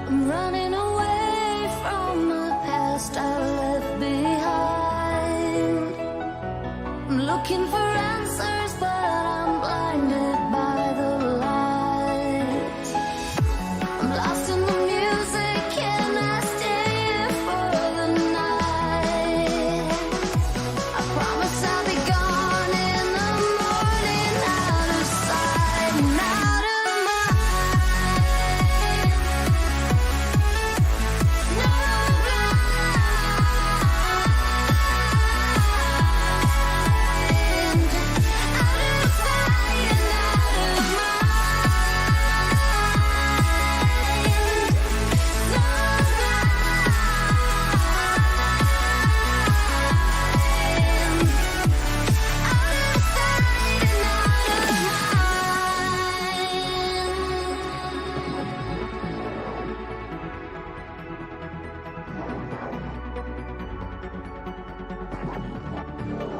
I'm running away from the past I left behind. I'm looking for answers, but I'm blinded by the light. I'm lost in the music, can I stay here for the night? I promise I'll be gone in the morning, out of sight and out of mind. No blind, out of sight and out of mind. No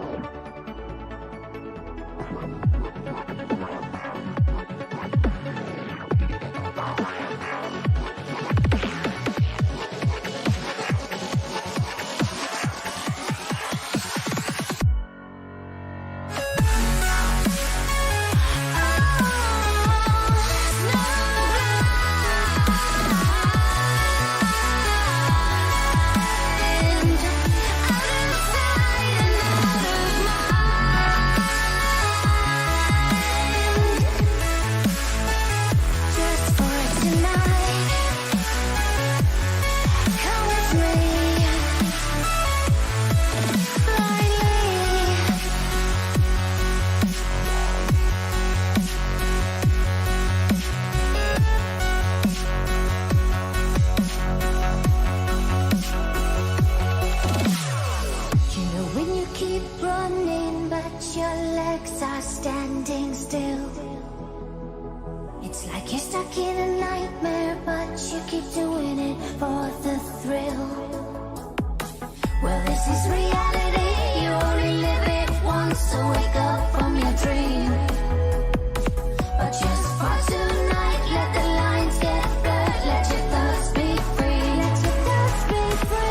standing still. It's like you're stuck in a nightmare, but you keep doing it for the thrill. Well, this is reality, you only live it once, so wake up from your dream. But just for tonight, let the lines get blurred, let your thoughts be free, let your thoughts be free.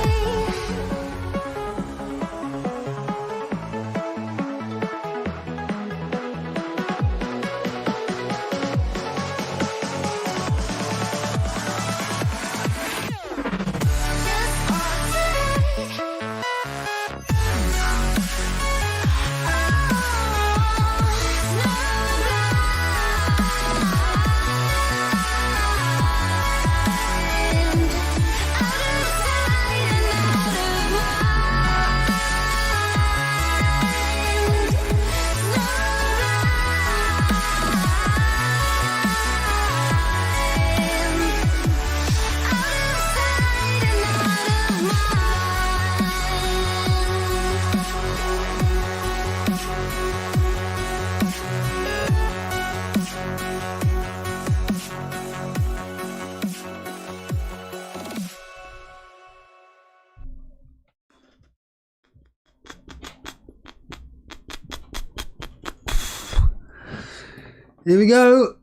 Here we go.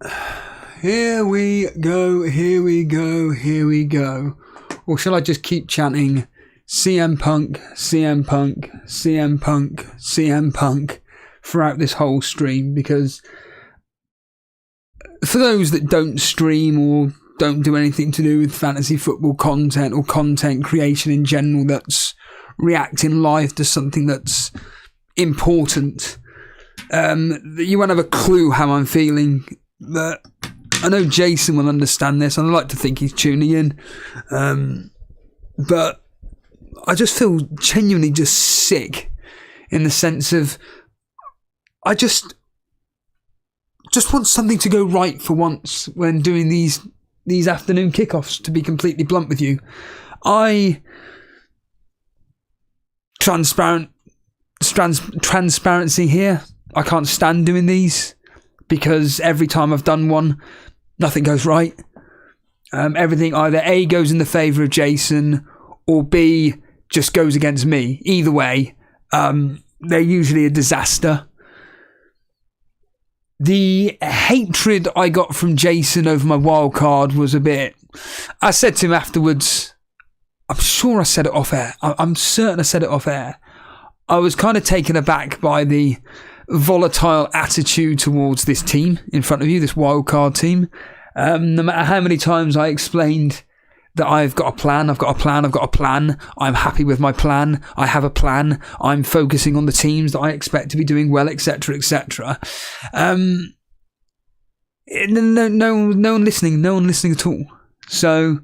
Here we go. Here we go. Here we go. Or shall I just keep chanting CM Punk, CM Punk, CM Punk, CM Punk throughout this whole stream? Because for those that don't stream or don't do anything to do with fantasy football content or content creation in general that's reacting live to something that's important, you won't have a clue how I'm feeling. But I know Jason will understand this, and I like to think he's tuning in. But I just feel genuinely just sick, in the sense of I just want something to go right for once when doing these afternoon kickoffs. To be completely blunt with you, transparency here. I can't stand doing these because every time I've done one, nothing goes right. Everything either A, goes in the favour of Jason, or B, just goes against me. Either way, they're usually a disaster. The hatred I got from Jason over my wild card was a bit I said to him afterwards, I'm sure I said it off air. I'm certain I said it off air. I was kind of taken aback by the volatile attitude towards this team in front of you, this wildcard team. No matter how many times I explained that I've got a plan, I'm happy with my plan, I have a plan, I'm focusing on the teams that I expect to be doing well, etc., etc. No one listening at all. So,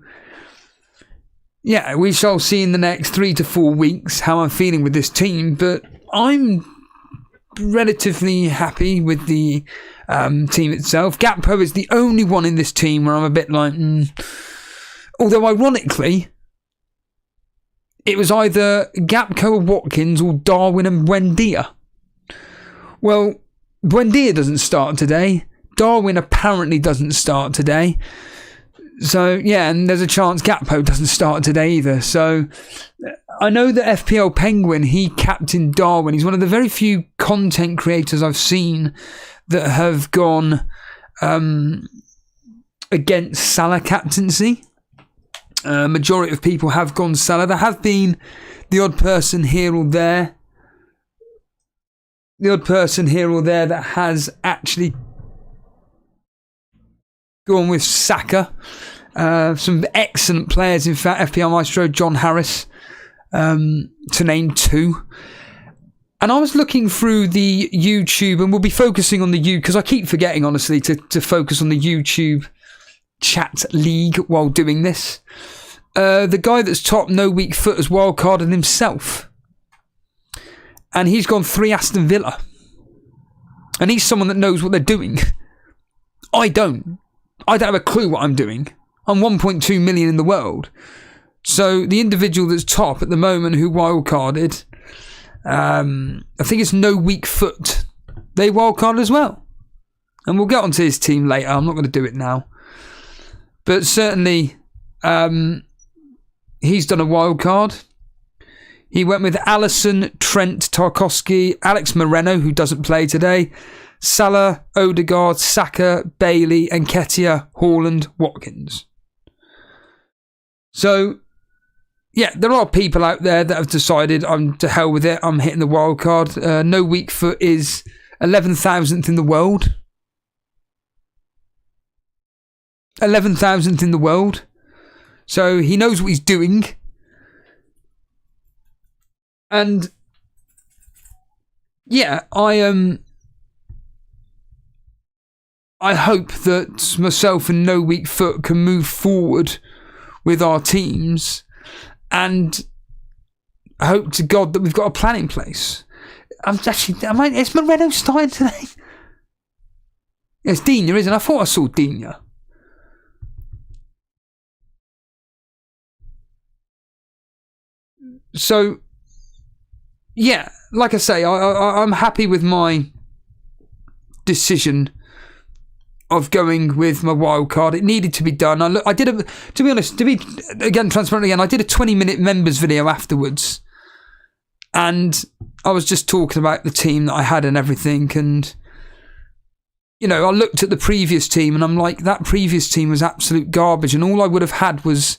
yeah, we shall see in the next 3 to 4 weeks how I'm feeling with this team, but I'm relatively happy with the team itself. Gakpo is the only one in this team where I'm a bit like... Although, ironically, it was either Gakpo or Watkins or Darwin and Buendia. Well, Buendia doesn't start today. Darwin apparently doesn't start today. So, yeah, and there's a chance Gakpo doesn't start today either. So, I know that FPL Penguin, he captained Darwin. He's one of the very few content creators I've seen that have gone against Salah captaincy. Majority of people have gone Salah. There have been the odd person here or there. That has actually gone with Saka. Some excellent players, in fact, FPL Maestro, John Harris, to name 2. And I was looking through the YouTube, and we'll be focusing on the YouTube, because I keep forgetting, honestly, to focus on the YouTube chat league while doing this. The guy that's top no weak foot has wildcarded himself. And he's gone 3 Aston Villa. And he's someone that knows what they're doing. I don't have a clue what I'm doing. I'm 1.2 million in the world. So the individual that's top at the moment who wildcarded, I think it's no weak foot. They wildcarded as well. And we'll get onto his team later. I'm not going to do it now. But certainly, he's done a wildcard. He went with Alisson, Trent, Tarkowski, Alex Moreno, who doesn't play today, Salah, Odegaard, Saka, Bailey, Nketiah, Haaland, Watkins. So, yeah, there are people out there that have decided I'm to hell with it. I'm hitting the wild card. No weak foot is 11,000th in the world. 11,000th in the world. So he knows what he's doing. And yeah, I hope that myself and No Weak Foot can move forward with our teams, and I hope to God that we've got a plan in place. Is Moreno starting today? It's Digne, isn't it? I thought I saw Digne. So, yeah, like I say, I'm happy with my decision of going with my wild card. It needed to be done. I did to be honest, to be again transparent again, I did a 20-minute members video afterwards, and I was just talking about the team that I had and everything. And you know, I looked at the previous team, and I'm like, that previous team was absolute garbage, and all I would have had was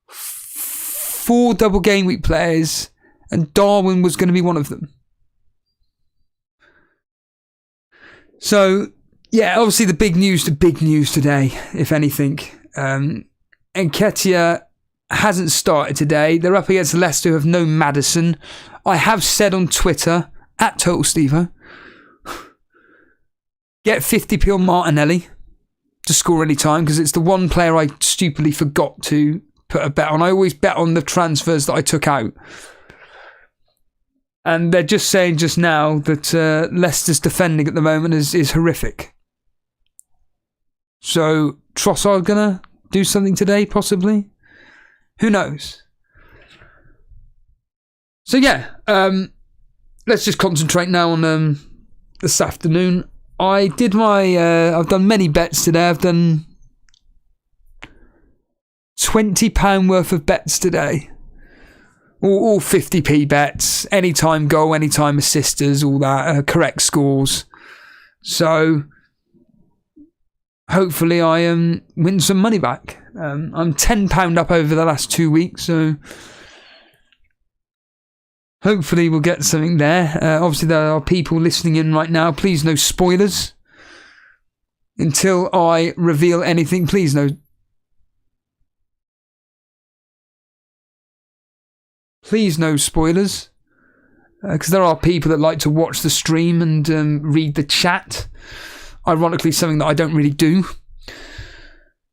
4 double game week players, and Darwin was going to be one of them. So, yeah, obviously the big news today, if anything. Nketiah hasn't started today. They're up against Leicester, who have no Maddison. I have said on Twitter, at TotalStevo, get 50p on Martinelli to score any time, because it's the one player I stupidly forgot to put a bet on. I always bet on the transfers that I took out. And they're just saying just now that Leicester's defending at the moment is horrific. So, Trossard gonna do something today, possibly? Who knows? So yeah, let's just concentrate now on this afternoon. I did I've done many bets today. I've done £20 worth of bets today. All 50p bets, anytime goal, anytime assisters, all that, correct scores. So hopefully I win some money back. I'm £10 up over the last 2 weeks, so hopefully we'll get something there. Obviously there are people listening in right now. Please no spoilers. Until I reveal anything, please no. Please no spoilers. Because there are people that like to watch the stream and read the chat. Ironically, something that I don't really do.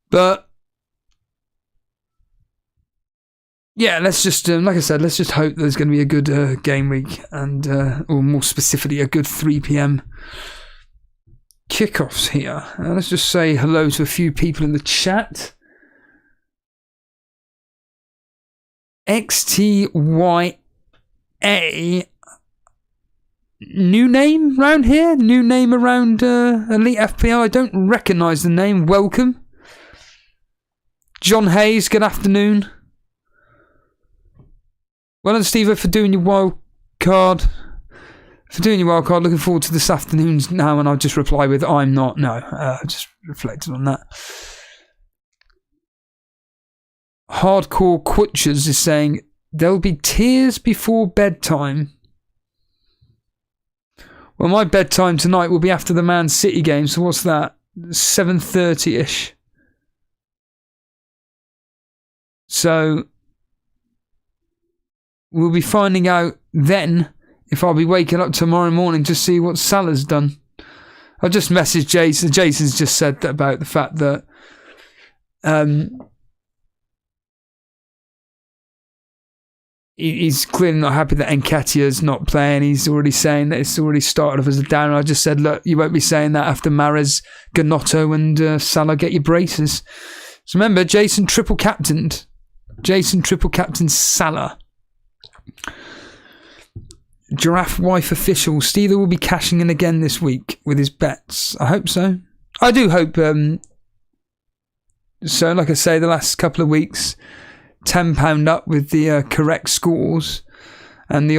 But yeah, let's just, like I said, let's just hope there's going to be a good game week. And, or more specifically, a good 3 p.m. kickoffs here. Let's just say hello to a few people in the chat. XTYA, new name around here, new name around Elite FPL. I don't recognise the name. Welcome. John Hayes, good afternoon. Well done, Steve, for doing your wild card. Looking forward to this afternoon's now, and I'll just reply with I'm not. No, I just reflected on that. Hardcore Quitchers is saying there'll be tears before bedtime. Well, my bedtime tonight will be after the Man City game, so what's that? 7:30ish. So we'll be finding out then if I'll be waking up tomorrow morning to see what Salah's done. I just messaged Jason. Jason's just said that about the fact that he's clearly not happy that Nketiah's not playing. He's already saying that it's already started off as a down. I just said, look, you won't be saying that after Mahrez, Gnonto and Salah get your braces. So remember, Jason triple captained Salah. Giraffe Wife Official. Steeler will be cashing in again this week with his bets. I hope so. I do hope. So, like I say, the last couple of weeks, £10 up with the correct scores and the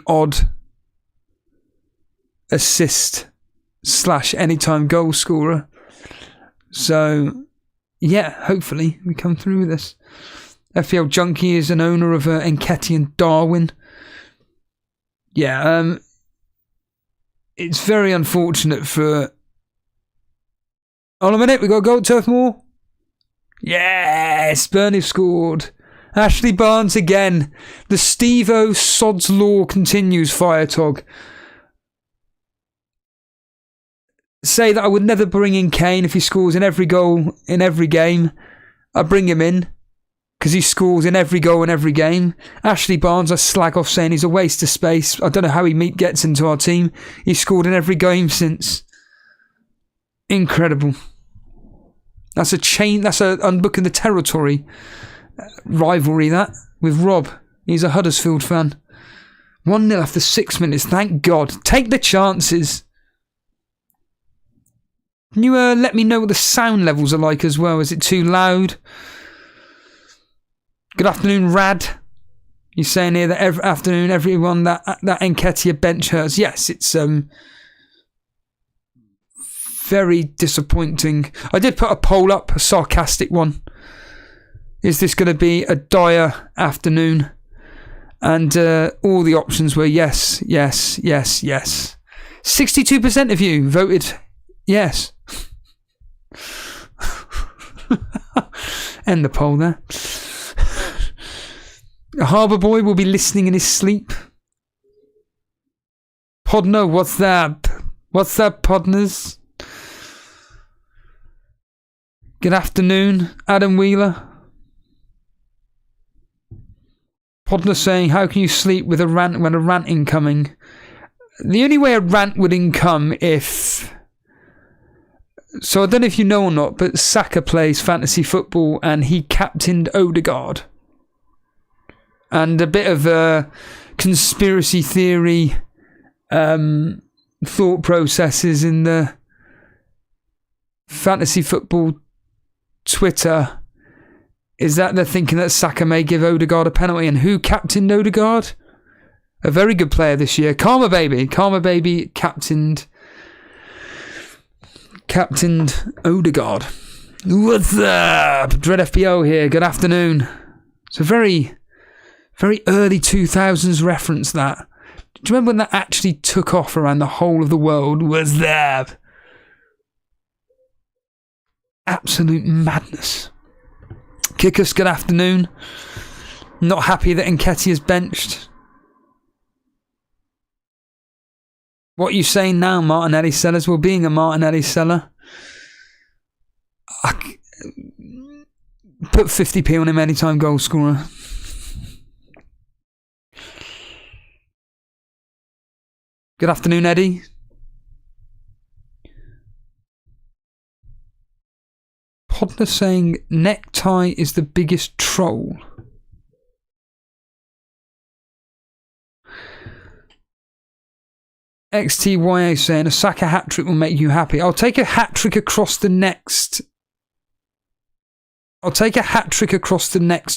odd assist / anytime goal scorer. So, yeah, hopefully we come through with this. FPL Junkie is an owner of Nketiah and Darwin. Yeah, it's very unfortunate for... Hold on a minute, we got a goal at Turf Moor. Yes, Burnley scored. Ashley Barnes again. The Steve-O Sod's Law continues, Firetog. Say that I would never bring in Kane if he scores in every goal in every game. I bring him in because he scores in every goal in every game. Ashley Barnes, I slag off saying he's a waste of space. I don't know how he gets into our team. He's scored in every game since. Incredible. That's a chain. That's a unbooking the territory rivalry, that, with Rob. He's a Huddersfield fan. 1-0 after 6 minutes. Thank God. Take the chances. Can you let me know what the sound levels are like as well? Is it too loud? Good afternoon, Rad. You're saying here that every afternoon, everyone, that Nketiah bench hurts. Yes, it's very disappointing. I did put a poll up, a sarcastic one. Is this going to be a dire afternoon? And all the options were yes, yes, yes, yes. 62% of you voted yes. End the poll there. A Harbour Boy will be listening in his sleep. Podno, what's that? What's that, Podners? Good afternoon, Adam Wheeler. Podner saying, how can you sleep with a rant when a rant incoming? The only way a rant would income if... So I don't know if you know or not, but Saka plays fantasy football and he captained Odegaard. And a bit of a conspiracy theory thought processes in the fantasy football Twitter is that they're thinking that Saka may give Odegaard a penalty. And who captained Odegaard? A very good player this year. Karma Baby captained Captained Odegaard. What's up? Dread FPL here. Good afternoon. It's a very, very early 2000s reference, that. Do you remember when that actually took off around the whole of the world? What's that? Absolute madness. Kickers, good afternoon. Not happy that Nketiah is benched. What are you saying now, Martinelli sellers? Well, being a Martinelli seller, put 50p on him anytime goal scorer. Good afternoon, Eddie. Podler saying necktie is the biggest troll. XTYA saying a Saka hat-trick will make you happy. I'll take a hat-trick across the next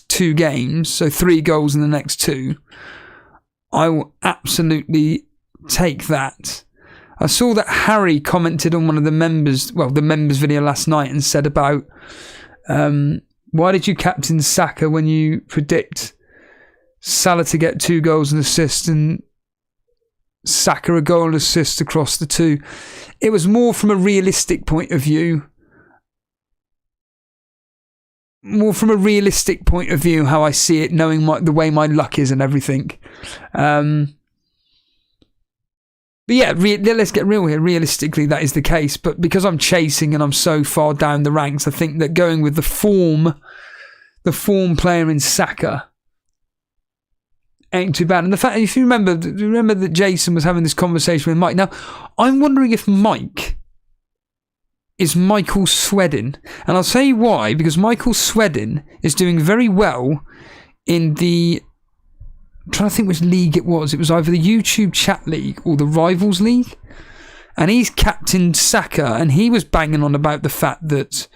2 games, so 3 goals in the next 2. I will absolutely take that. I saw that Harry commented on one of the members video last night and said about why did you captain Saka when you predict Salah to get 2 goals and assists and Saka a goal and assist across the 2? It was more from a realistic point of view. How I see it, knowing the way my luck is and everything. But yeah, let's get real here. Realistically, that is the case. But because I'm chasing and I'm so far down the ranks, I think that going with the form player in Saka ain't too bad. And the fact, if you remember that Jason was having this conversation with Mike. Now, I'm wondering if Mike is Michael Swedin. And I'll tell you why. Because Michael Swedin is doing very well in the... I'm trying to think which league it was. It was either the YouTube chat league or the Rivals League. And he's captained Saka. And he was banging on about the fact that...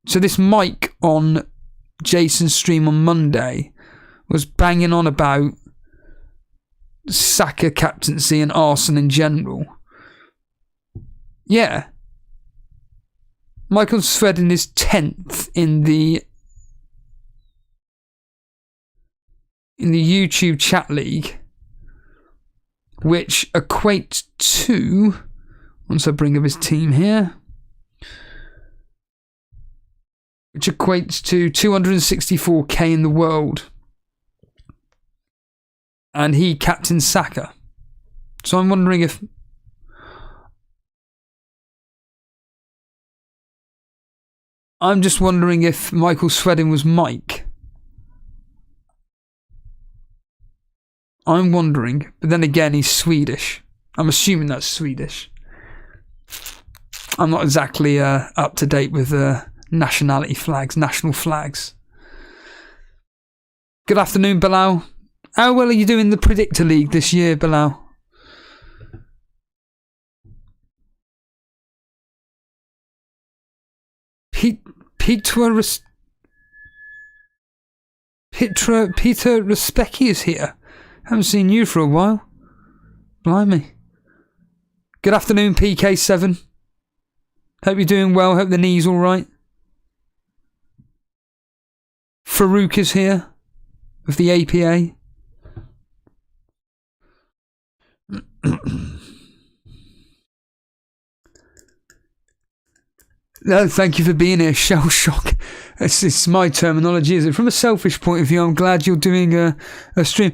So this Mike on Jason's stream on Monday was banging on about Saka captaincy and Arsenal in general. Yeah. Michael Swedin is 10th in the YouTube chat league, which equates to, once I bring up his team here, which equates to 264k in the world. And he captained Saka. So I'm wondering if... I'm just wondering if Michael Swedin was Mike. I'm wondering. But then again, he's Swedish. I'm assuming that's Swedish. I'm not exactly up to date with national flags. Good afternoon, Bilal. How well are you doing the Predictor League this year, Bilal? Peter Respecki is here. Haven't seen you for a while. Blimey. Good afternoon, PK7. Hope you're doing well. Hope the knee's all right. Farouk is here of the APA. No, thank you for being here. Shell shock. It's my terminology, is it? From a selfish point of view, I'm glad you're doing a stream.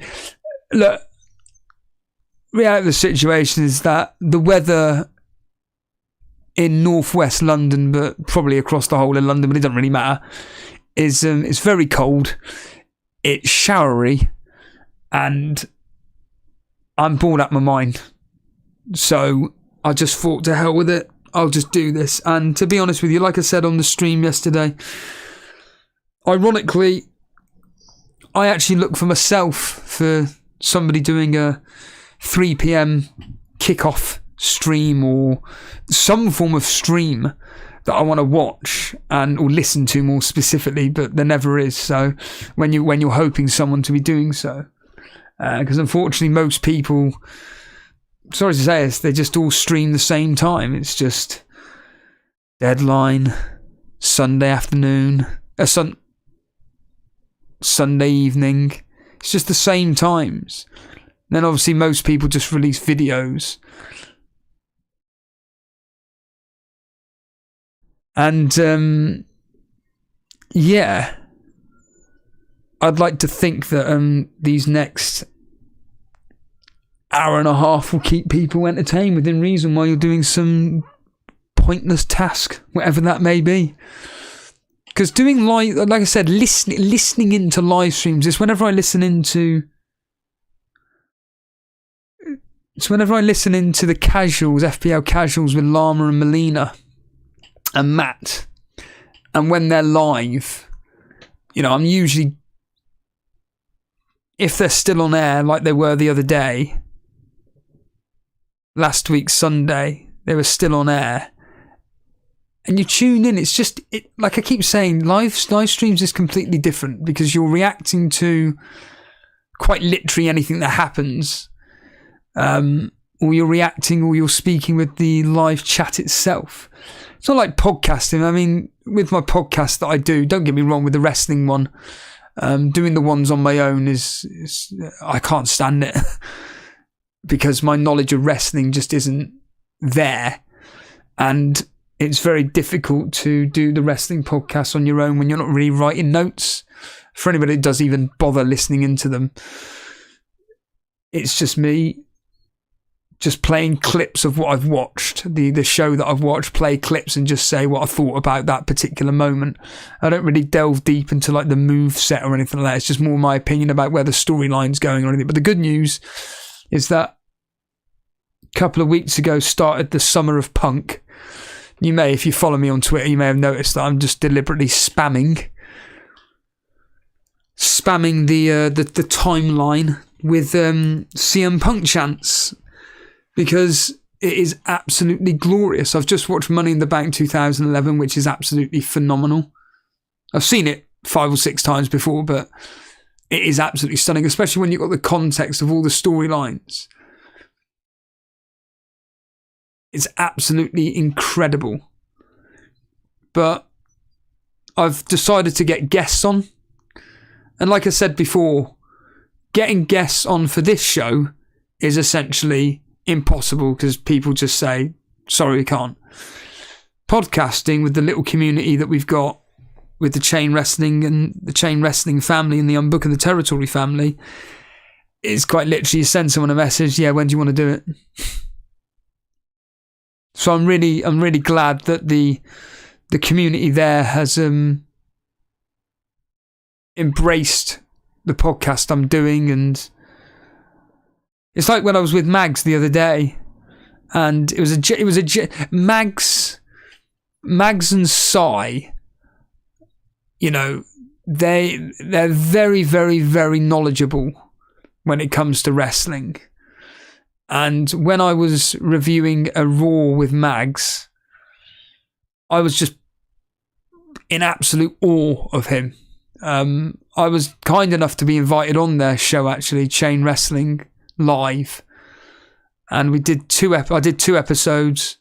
Look, reality of the situation is that the weather in northwest London, but probably across the whole of London, but it doesn't really matter, is it's very cold, it's showery, and I'm bored out of my mind. So I just thought, to hell with it, I'll just do this. And to be honest with you, like I said on the stream yesterday, ironically, I actually look for myself for somebody doing a 3 p.m. kickoff stream or some form of stream that I want to watch and or listen to more specifically, but there never is. So when you're hoping someone to be doing so, because unfortunately most people, sorry to say this, they just all stream the same time. It's just deadline, Sunday afternoon, Sunday evening. It's just the same times. Then obviously most people just release videos. And yeah, I'd like to think that these next hour and a half will keep people entertained within reason while you're doing some pointless task, whatever that may be. Because doing live, like I said, listening into live streams is whenever I listen into the casuals, FPL casuals with Llama and Melina and Matt, and when they're live, I'm usually, if they're still on air like they were the other day, last week Sunday, they were still on air, and you tune in, it's just, like I keep saying, live streams is completely different because you're reacting to quite literally anything that happens, or you're reacting or you're speaking with the live chat itself. It's not like podcasting. I mean, with my podcast that I do, don't get me wrong, with the wrestling one, doing the ones on my own is I can't stand it because my knowledge of wrestling just isn't there, and it's very difficult to do the wrestling podcast on your own when you're not really writing notes. For anybody that does even bother listening into them, it's just me just playing clips of what I've watched, the show that I've watched, play clips and just say what I thought about that particular moment. I don't really delve deep into like the move set or anything like that. It's just more my opinion about where the storyline's going or anything. But the good news is that a couple of weeks ago started the Summer of Punk. You may, if you follow me on Twitter, you may have noticed that I'm just deliberately spamming the timeline with CM Punk chants, because it is absolutely glorious. I've just watched Money in the Bank 2011, which is absolutely phenomenal. I've seen it 5 or 6 times before, but it is absolutely stunning, especially when you've got the context of all the storylines. It's absolutely incredible. But I've decided to get guests on. And like I said before, getting guests on for this show is essentially impossible because people just say, sorry, we can't. Podcasting with the little community that we've got with the chain wrestling and the chain wrestling family and the Unbook and the Territory family is quite literally you send someone a message, yeah, when do you want to do it? So I'm really glad that the community there has embraced the podcast I'm doing. And it's like when I was with Mags the other day, and it was Mags and Sai, they're very, very, very knowledgeable when it comes to wrestling. And when I was reviewing a Raw with Mags, I was just in absolute awe of him. I was kind enough to be invited on their show, actually, Chain Wrestling Live, and we did I did 2 episodes.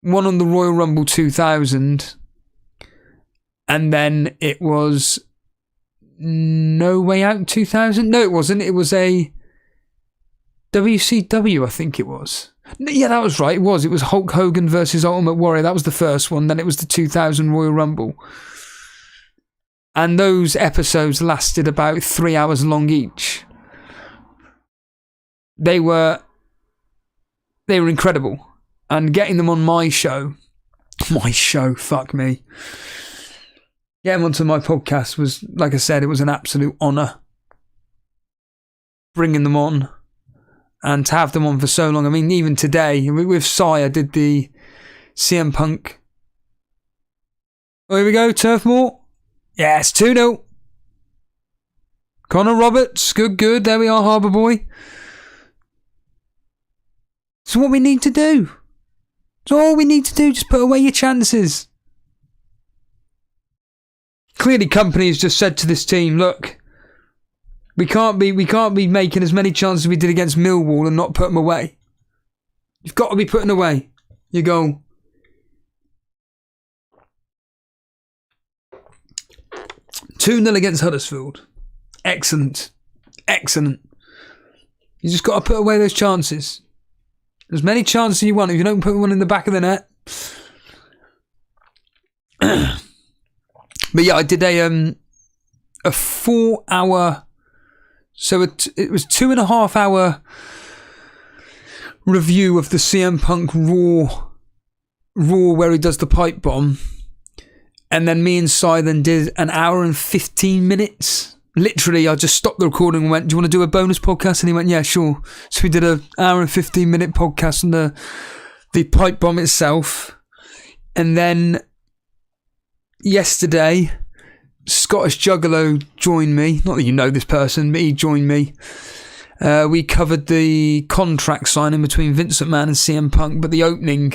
One on the Royal Rumble 2000, and then it was No Way Out 2000. No, it wasn't. It was a WCW, I think it was. Yeah, that was right. It was Hulk Hogan versus Ultimate Warrior. That was the first one. Then it was the 2000 Royal Rumble. And those episodes lasted about 3 hours long each. They were incredible. And getting them on my show, fuck me. Getting them onto my podcast was, like I said, it was an absolute honour. Bringing them on. And to have them on for so long. I mean, even today, with Sai, I did the CM Punk. Oh, here we go, Turf Moor. Yes, 2-0. Connor Roberts, good. There we are, Harbour Boy. It's what we need to do. It's all we need to do. Just put away your chances. Clearly, companies just said to this team, look, we can't be making as many chances as we did against Millwall and not put them away. You've got to be putting away. Your goal. "2-0 against Huddersfield. Excellent. Excellent. You just got to put away those chances. As many chances as you want. If you don't put one in the back of the net." But yeah, I did a 4-hour... So it was 2.5 hour review of the CM Punk Raw where he does the pipe bomb. And then me and Si then did an hour and 15 minutes. Literally, I just stopped the recording and went, "Do you want to do a bonus podcast?" And he went, "Yeah, sure." So we did an hour and 15 minute podcast on the pipe bomb itself. And then yesterday, Scottish Juggalo joined me. Not that you know this person, but he joined me. We covered the contract signing between Vince McMahon and CM Punk, but the opening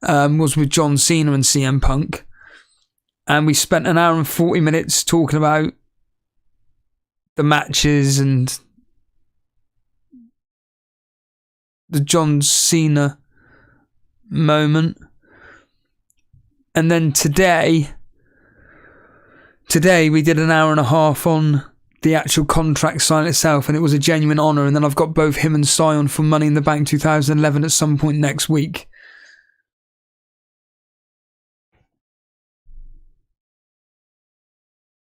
was with John Cena and CM Punk. And we spent an hour and 40 minutes talking about the matches and the John Cena moment. And then today we did an hour and a half on the actual contract sign itself, and it was a genuine honour. And then I've got both him and Si on for Money in the Bank 2011 at some point next week.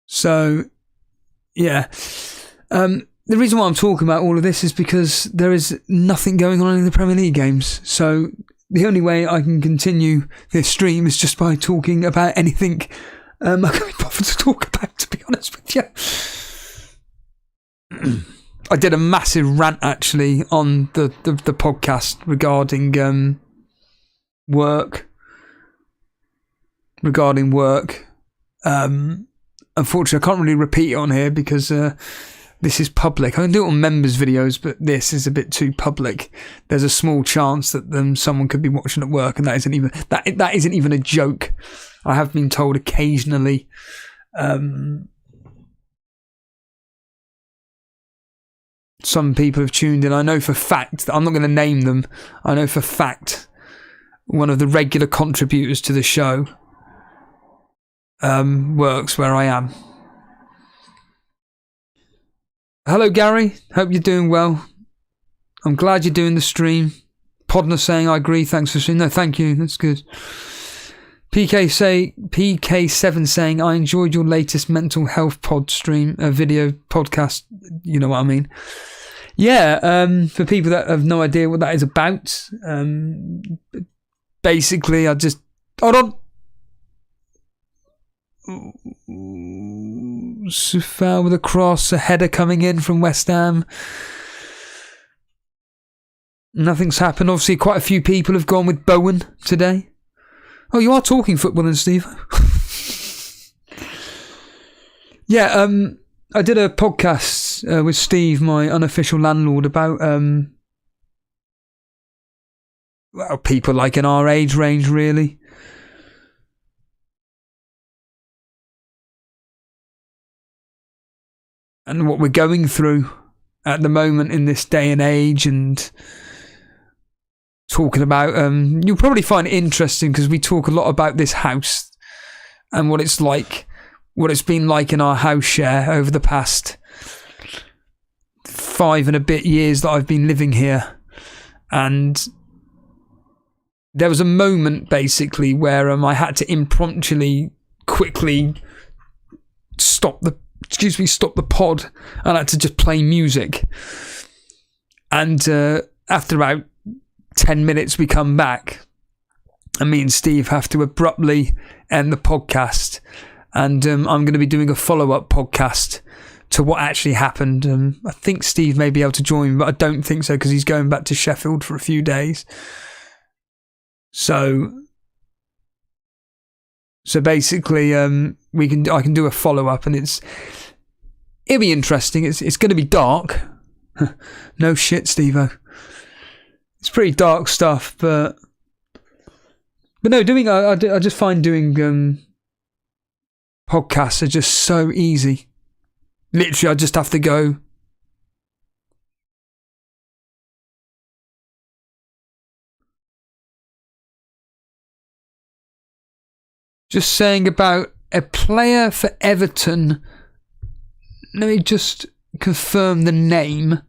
So, yeah. The reason why I'm talking about all of this is because there is nothing going on in the Premier League games. So the only way I can continue this stream is just by talking about anything I can be bothered to talk about, to be honest with you. I did a massive rant, actually, on the podcast regarding work. Unfortunately, I can't really repeat it on here because this is public. I can do it on members' videos, but this is a bit too public. There's a small chance that someone could be watching at work, and that isn't even a joke. I have been told occasionally. Some people have tuned in. I know for fact that I'm not going to name them. I know for fact one of the regular contributors to the show works where I am. Hello, Gary. Hope you're doing well. I'm glad you're doing the stream. Podner saying, "I agree. Thanks for streaming." No, thank you. That's good. PK7 saying, "I enjoyed your latest mental health pod stream, video podcast." You know what I mean. Yeah. For people that have no idea what that is about, basically, I just hold on. Foul with a cross, a header coming in from West Ham. Nothing's happened. Obviously, quite a few people have gone with Bowen today. Oh, you are talking football then, Steve. Yeah, I did a podcast with Steve, my unofficial landlord, about people like in our age range, really. And what we're going through at the moment in this day and age, and talking about, you'll probably find it interesting because we talk a lot about this house and what it's like, what it's been like in our house share over the past 5 and a bit years that I've been living here. And there was a moment basically where I had to impromptu quickly stop the pod, and I had to just play music. And after about 10 minutes we come back, and me and Steve have to abruptly end the podcast, and I'm going to be doing a follow-up podcast to what actually happened. I think Steve may be able to join, but I don't think so because he's going back to Sheffield for a few days. So basically, I can do a follow-up, and it'll be interesting. It's going to be dark. No shit, Steve-o. It's pretty dark stuff, but no, I just find doing podcasts are just so easy. Literally, I just have to go, Just saying about a player for Everton. Let me just confirm the name.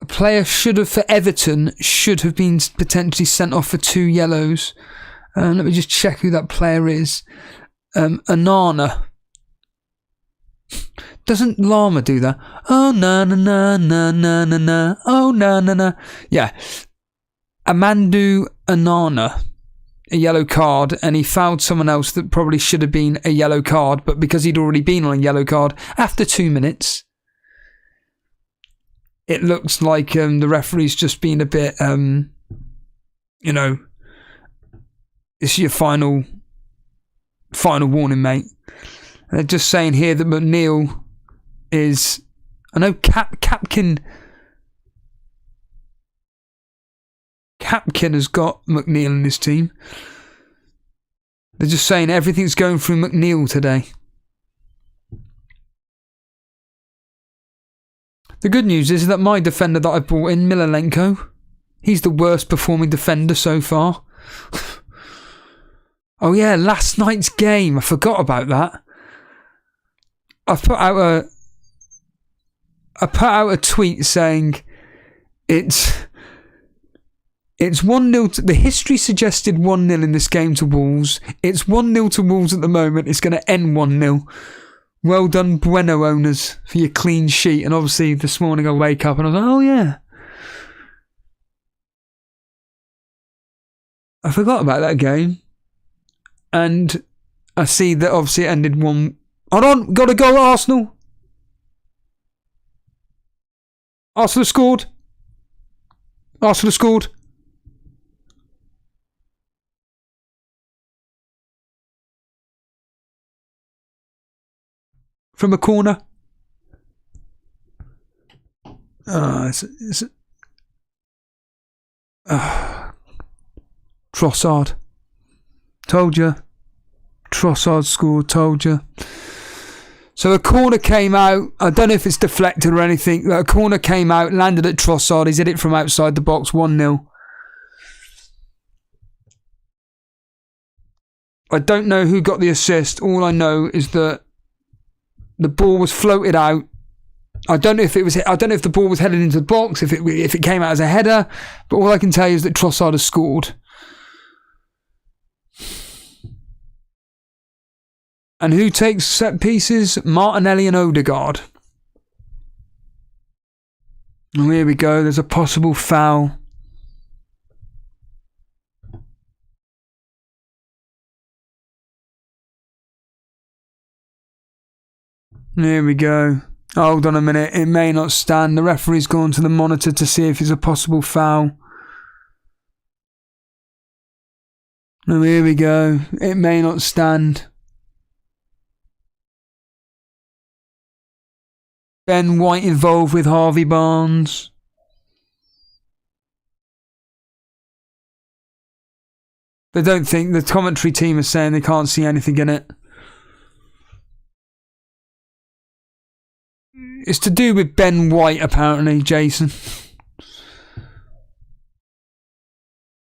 A player for Everton should have been potentially sent off for 2 yellows. Let me just check who that player is. Anana. Doesn't Llama do that? Oh, na na na na na na na. Oh, na na na. Yeah. Amandu Anana. A yellow card, and he fouled someone else that probably should have been a yellow card, but because he'd already been on a yellow card after 2 minutes, it looks like the referee's just been a bit, you know, this is your final warning, mate. They're just saying here that McNeil is, I know Capkin has got McNeil in his team. They're just saying everything's going through McNeil today. The good news is that my defender that I brought in, Milenko, he's the worst performing defender so far. Oh yeah, last night's game. I forgot about that. I put out a tweet saying it's 1-0 the history suggested 1-0 in this game to Wolves. It's 1-0 to Wolves at the moment. It's going to end 1-0. Well done, Bueno owners, for your clean sheet. And obviously this morning I wake up and I was like, oh yeah. I forgot about that game. And I see that obviously it ended 1. Hold on, got a goal at Arsenal. Arsenal scored. Arsenal scored. From a corner. Trossard. Told you. Trossard scored, told you. So a corner came out. I don't know if it's deflected or anything. A corner came out, landed at Trossard. He's hit it from outside the box, 1-0. I don't know who got the assist. All I know is that the ball was floated out. I don't know if the ball was headed into the box, if it came out as a header. But all I can tell you is that Trossard has scored. And who takes set pieces? Martinelli and Odegaard. Oh, here we go. There's a possible foul. Here we go. Hold on a minute. It may not stand. The referee's gone to the monitor to see if it's a possible foul. Oh, here we go. It may not stand. Ben White involved with Harvey Barnes. They don't think, the commentary team is saying they can't see anything in it. It's to do with Ben White, apparently, Jason.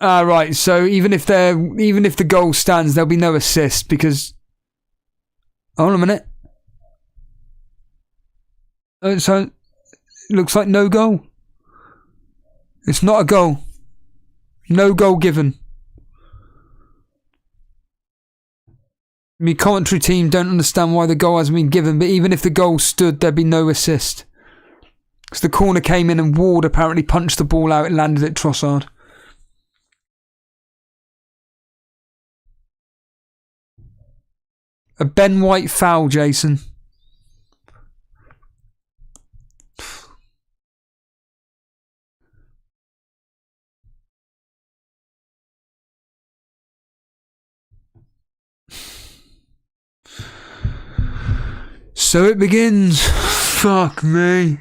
Right, so even if the goal stands, there'll be no assist because, hold on a minute. So it looks like no goal. It's not a goal. No goal given. The commentary team don't understand why the goal hasn't been given, but even if the goal stood, there'd be no assist. Because the corner came in and Ward apparently punched the ball out and landed at Trossard. A Ben White foul, Jason. So it begins. Fuck me.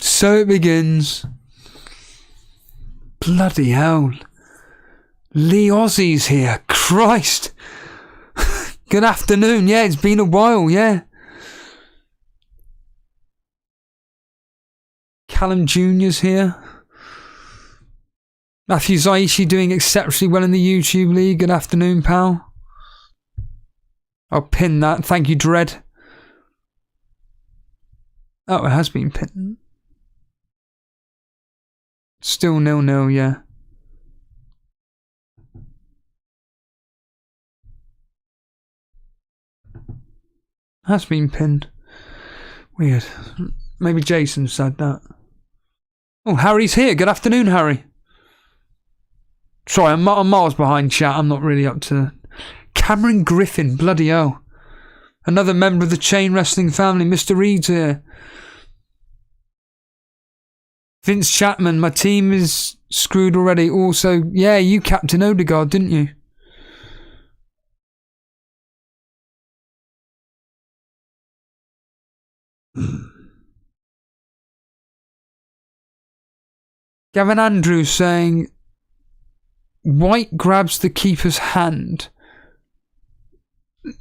So it begins. Bloody hell. Lee Aussie's here. Christ. Good afternoon. Yeah, it's been a while, yeah. Callum Jr.'s here. Matthew Zaishi doing exceptionally well in the YouTube League. Good afternoon, pal. I'll pin that. Thank you, Dread. Oh, it has been pinned. Still 0-0, yeah. Has been pinned. Weird. Maybe Jason said that. Oh, Harry's here. Good afternoon, Harry. Sorry, I'm miles behind chat. I'm not really up to... Cameron Griffin. Bloody hell. Another member of the Chain Wrestling family. Mr. Reed's here. Vince Chapman. My team is screwed already. Also, yeah, you captain Odegaard, didn't you? Gavin Andrews saying White grabs the keeper's hand.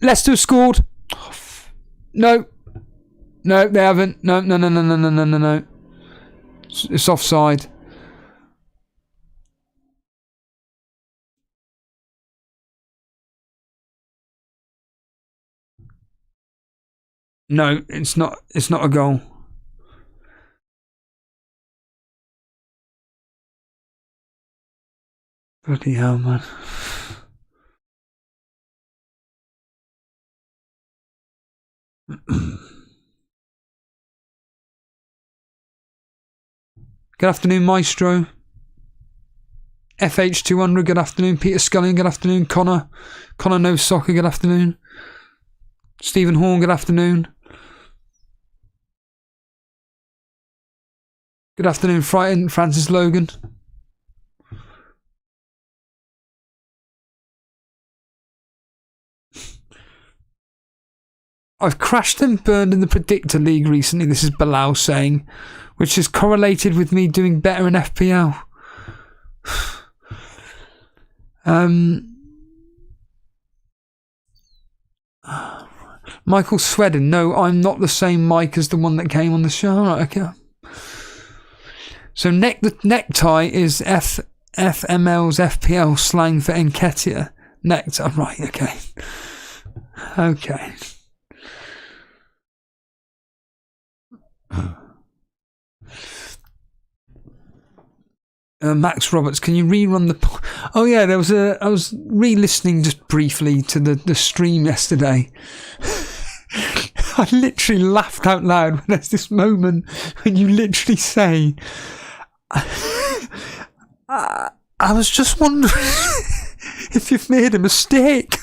Leicester have scored. No, they haven't. No. It's offside. No, it's not. It's not a goal. Bloody hell, man. Good afternoon, Maestro. FH200, good afternoon. Peter Scullion, good afternoon. Connor knows soccer, good afternoon. Stephen Horn, good afternoon. Good afternoon, Frightened. Francis Logan. I've crashed and burned in the Predictor League recently, this is Bilal saying, which has correlated with me doing better in FPL. Michael Swedden, no, I'm not the same Mike as the one that came on the show. Right, okay. So the necktie is FML's FPL slang for Enketia. Nectar, right, okay. Okay. Max Roberts, can you rerun the... Oh yeah, I was re-listening just briefly to the stream yesterday. I literally laughed out loud when there's this moment when you literally say... I was just wondering if you've made a mistake.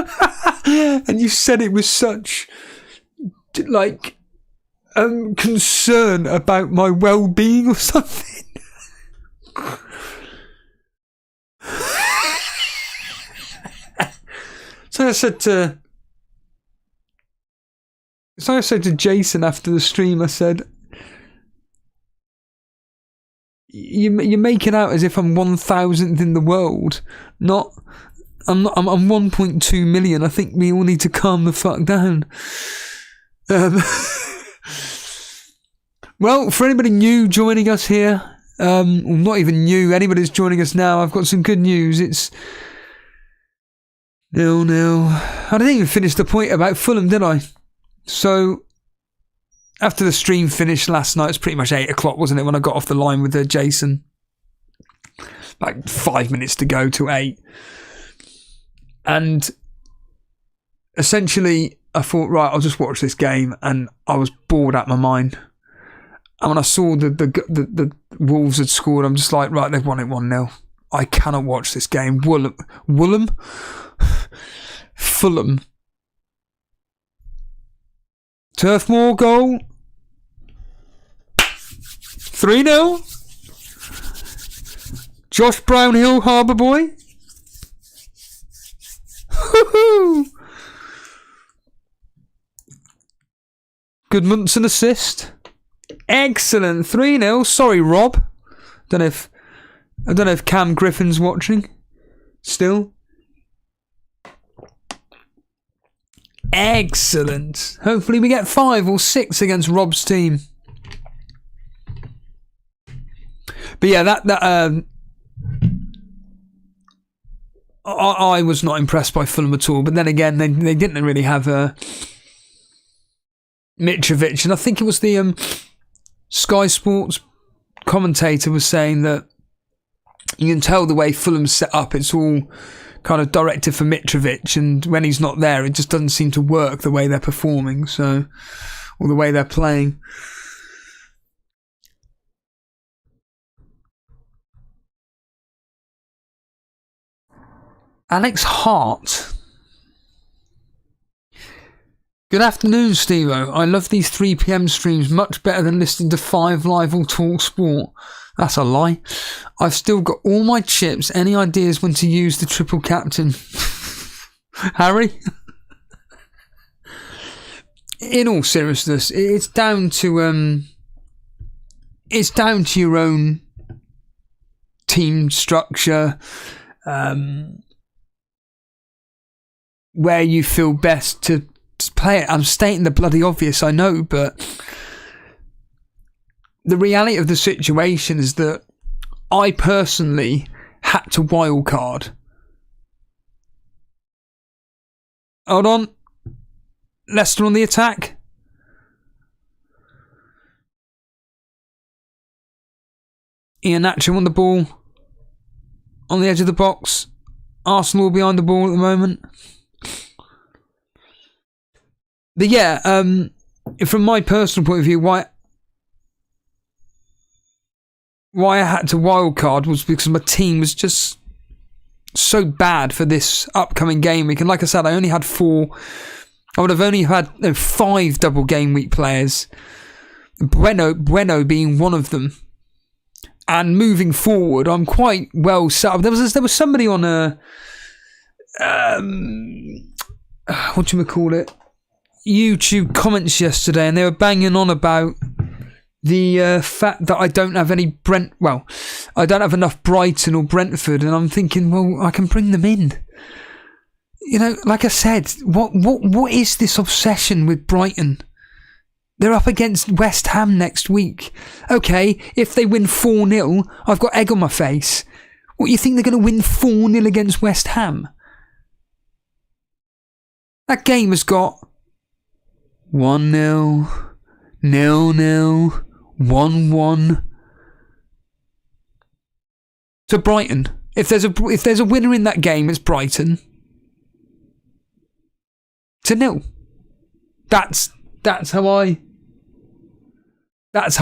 And you said it with such... like... concern about my well-being or something. So I said to Jason after the stream, I said, you're making out as if I'm 1,000th in the world. I'm 1.2 million. I think we all need to calm the fuck down. Well, for anybody new joining us here, not even new, anybody who's joining us now, I've got some good news. It's 0-0. I didn't even finish the point about Fulham, did I? So, after the stream finished last night, it's pretty much 8 o'clock, wasn't it, when I got off the line with Jason? Like 5 minutes to go to 8. And essentially, I thought, right, I'll just watch this game, and I was bored out of my mind. And when I saw the Wolves had scored, I'm just like, right, they've won it 1-0. I cannot watch this game. Fulham. Turfmoor goal. 3-0. Josh Brownhill, Harbour boy. Good Munson assist. Excellent. 3-0. Sorry, Rob. I don't know if Cam Griffin's watching. Still. Excellent. Hopefully we get 5 or 6 against Rob's team. But yeah, I was not impressed by Fulham at all. But then again, they didn't really have Mitrovic, and I think it was the Sky Sports commentator was saying that you can tell the way Fulham's set up, it's all kind of directed for Mitrovic, and when he's not there, it just doesn't seem to work the way they're performing, or the way they're playing. Alex Hart. Good afternoon, Steve-O. I love these 3 PM streams much better than listening to 5 Live or Talk Sport. That's a lie. I've still got all my chips. Any ideas when to use the triple captain? Harry? In all seriousness, it's down to your own team structure, where you feel best to play it. I'm stating the bloody obvious, I know, but the reality of the situation is that I personally had to wildcard. Hold on. Leicester on the attack. Iheanacho on the ball. On the edge of the box. Arsenal behind the ball at the moment. But yeah, from my personal point of view, why I had to wildcard was because my team was just so bad for this upcoming game week. And like I said, I only had 4. I would have only had 5 double game week players. Bueno being one of them. And moving forward, I'm quite well set up. There was somebody on YouTube comments yesterday, and they were banging on about the fact that I don't have any I don't have enough Brighton or Brentford, and I'm thinking, well, I can bring them in. You know, like I said, what is this obsession with Brighton? They're up against West Ham next week. Okay, if they win 4-0, I've got egg on my face. What, you think they're going to win 4-0 against West Ham? That game has got 1-0, 0-0, 1-1 to Brighton. If there's a winner in that game, it's Brighton. To 0. That's how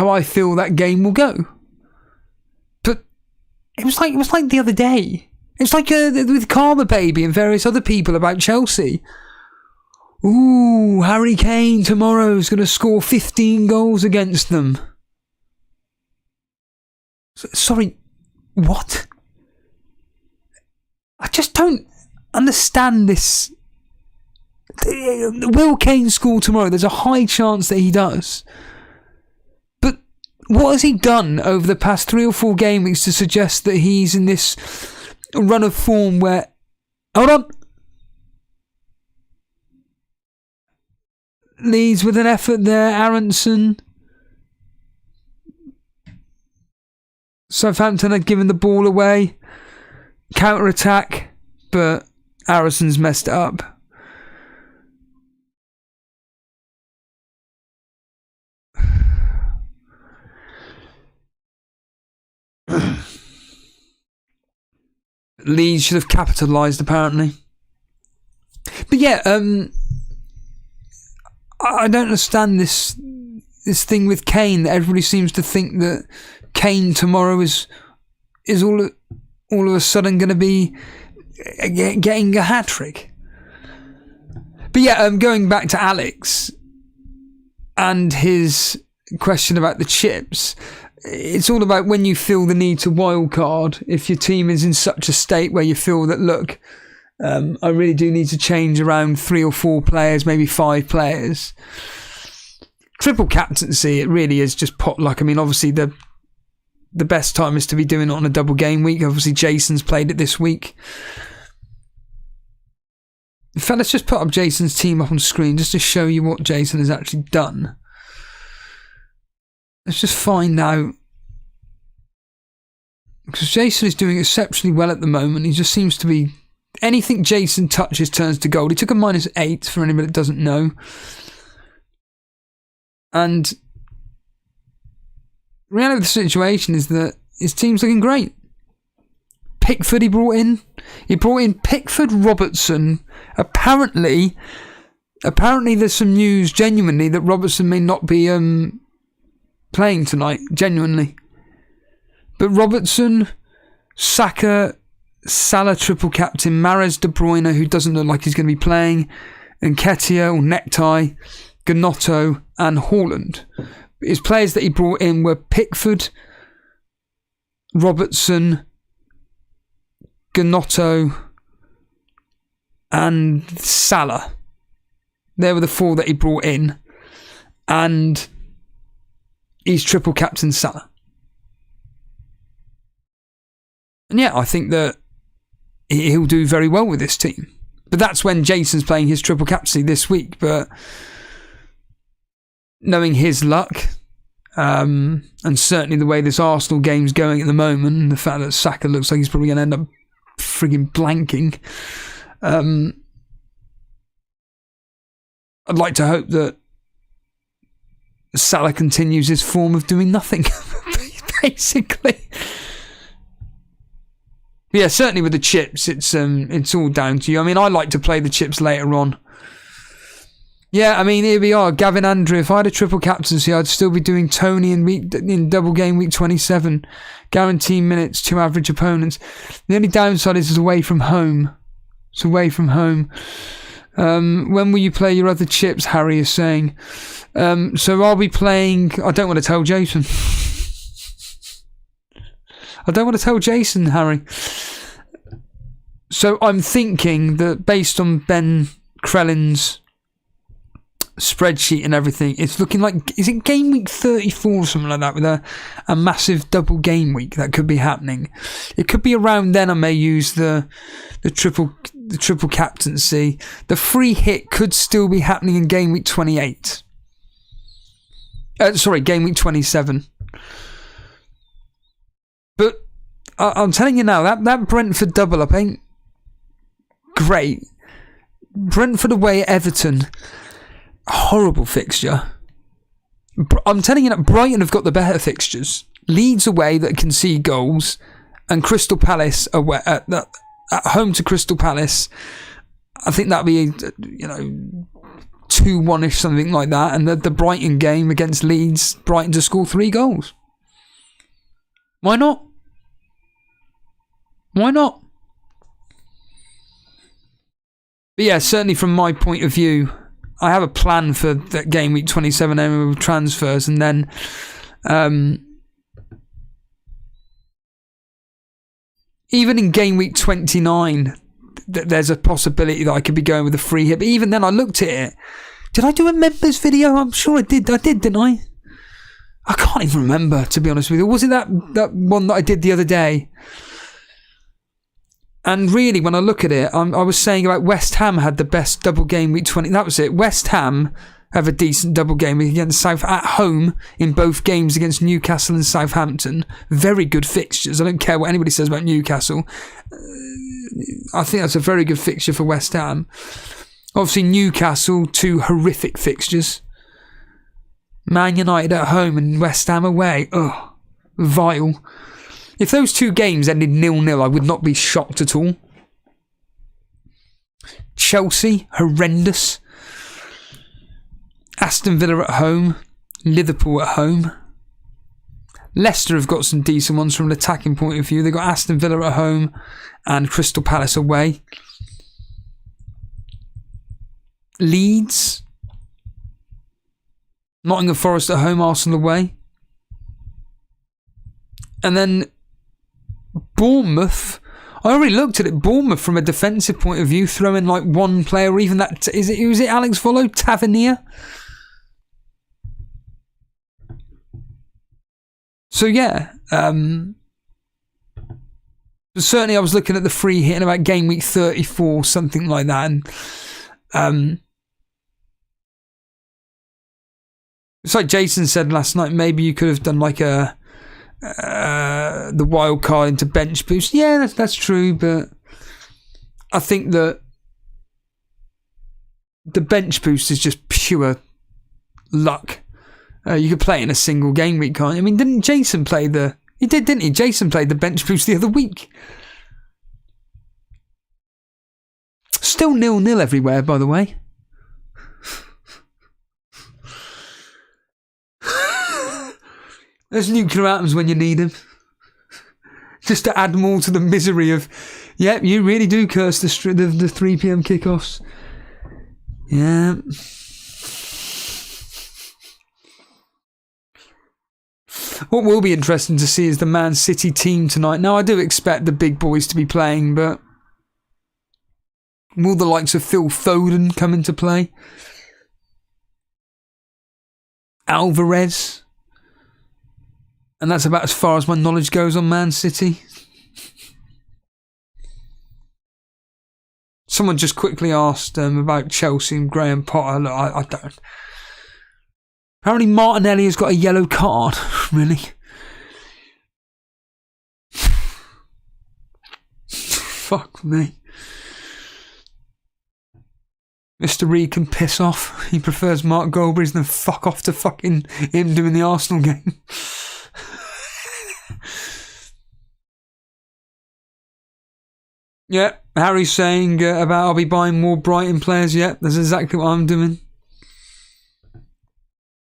I feel that game will go. But it was like the other day. It's like with Karma Baby and various other people about Chelsea. Ooh, Harry Kane tomorrow is going to score 15 goals against them. Sorry, what? I just don't understand this. Will Kane score tomorrow? There's a high chance that he does. But what has he done over the past 3 or 4 game weeks to suggest that he's in this run of form where... Hold on. Leeds with an effort there. Aronson. Southampton had given the ball away. Counter-attack. But Aronson's messed it up. Leeds should have capitalised, apparently. But yeah, I don't understand this thing with Kane, that everybody seems to think that Kane tomorrow is all of a sudden going to be getting a hat-trick. But yeah, going back to Alex and his question about the chips, it's all about when you feel the need to wildcard. If your team is in such a state where you feel that, look, I really do need to change around 3 or 4 players, maybe 5 players. Triple captaincy, it really is just pot luck. I mean, obviously the best time is to be doing it on a double game week. Obviously Jason's played it this week. In fact, let's just put up Jason's team up on screen just to show you what Jason has actually done. Let's just find out, because Jason is doing exceptionally well at the moment. He just seems to be anything Jason touches turns to gold. He took a -8 for anybody that doesn't know. And the reality of the situation is that his team's looking great. Pickford he brought in. He brought in Pickford, Robertson. Apparently there's some news, genuinely, that Robertson may not be playing tonight, genuinely. But Robertson, Saka, Salah triple captain, Mahrez, De Bruyne, who doesn't look like he's going to be playing, and Nketiah or Necktie, Gnotto and Haaland. His players that he brought in were Pickford, Robertson, Gnotto and Salah. They were the 4 that he brought in. And he's triple captain Salah. And yeah, I think that he'll do very well with this team. But that's when Jason's playing his triple captaincy this week. But knowing his luck, and certainly the way this Arsenal game's going at the moment, and the fact that Saka looks like he's probably going to end up frigging blanking, I'd like to hope that Salah continues his form of doing nothing, basically. But yeah, certainly with the chips, it's all down to you. I mean, I like to play the chips later on. Yeah, I mean, here we are, Gavin Andrew. If I had a triple captaincy, I'd still be doing Tony in double game week 27. Guaranteed minutes, 2 average opponents. The only downside is it's away from home. It's away from home. When will you play your other chips, Harry is saying. So I'll be playing... I don't want to tell Jason. I don't want to tell Jason, Harry. So I'm thinking that based on Ben Krellin's spreadsheet and everything, it's looking like, is it game week 34 or something like that, with a massive double game week that could be happening. It could be around then I may use the triple captaincy. The free hit could still be happening in game week 28. Game week 27. But I'm telling you now, that Brentford double up ain't great. Brentford away at Everton, horrible fixture. I'm telling you that Brighton have got the better fixtures. Leeds away that can see goals, and Crystal Palace away at home to Crystal Palace. I think that'll be 2-1ish, something like that. And the Brighton game against Leeds, Brighton to score 3 goals. Why not? Why not? But yeah, certainly from my point of view, I have a plan for that game week 27 with transfers, and then even in game week 29, there's a possibility that I could be going with a free hit. But even then, I looked at it. Did I do a members video? I'm sure I did. I did, didn't I? I can't even remember, to be honest with you. Was it that one that I did the other day? And really, when I look at it, I was saying about West Ham had the best double game week 20. That was it. West Ham have a decent double game week against at home in both games against Newcastle and Southampton. Very good fixtures. I don't care what anybody says about Newcastle. I think that's a very good fixture for West Ham. Obviously, Newcastle, 2 horrific fixtures. Man United at home and West Ham away. Ugh, vile. If those 2 games ended 0-0, I would not be shocked at all. Chelsea, horrendous. Aston Villa at home. Liverpool at home. Leicester have got some decent ones from an attacking point of view. They've got Aston Villa at home and Crystal Palace away. Leeds. Nottingham Forest at home, Arsenal away. And then Bournemouth. I already looked at it. Bournemouth, from a defensive point of view, throw in like one player, or even that. Was it Alex Vollo? Tavernier? So yeah. Certainly I was looking at the free hit in about game week 34, something like that. And it's like Jason said last night, maybe you could have done like the wild card into bench boost. Yeah, that's true, but I think that the bench boost is just pure luck. You could play in a single game week, can't you? I mean, didn't Jason play the... He did, didn't he? Jason played the bench boost the other week. Still 0-0 everywhere, by the way. There's nuclear atoms when you need them. Just to add more to the misery of... Yep, you really do curse the 3 p.m. kickoffs. Yeah. What will be interesting to see is the Man City team tonight. Now, I do expect the big boys to be playing, but will the likes of Phil Foden come into play? Alvarez? And that's about as far as my knowledge goes on Man City. Someone just quickly asked about Chelsea and Graham Potter. Look, I don't... Apparently Martinelli has got a yellow card. Really? Fuck me. Mr. Reed can piss off. He prefers Mark Goldbridge than fuck off to fucking him doing the Arsenal game. Yeah, Harry's saying about I'll be buying more Brighton players. Yeah, that's exactly what I'm doing.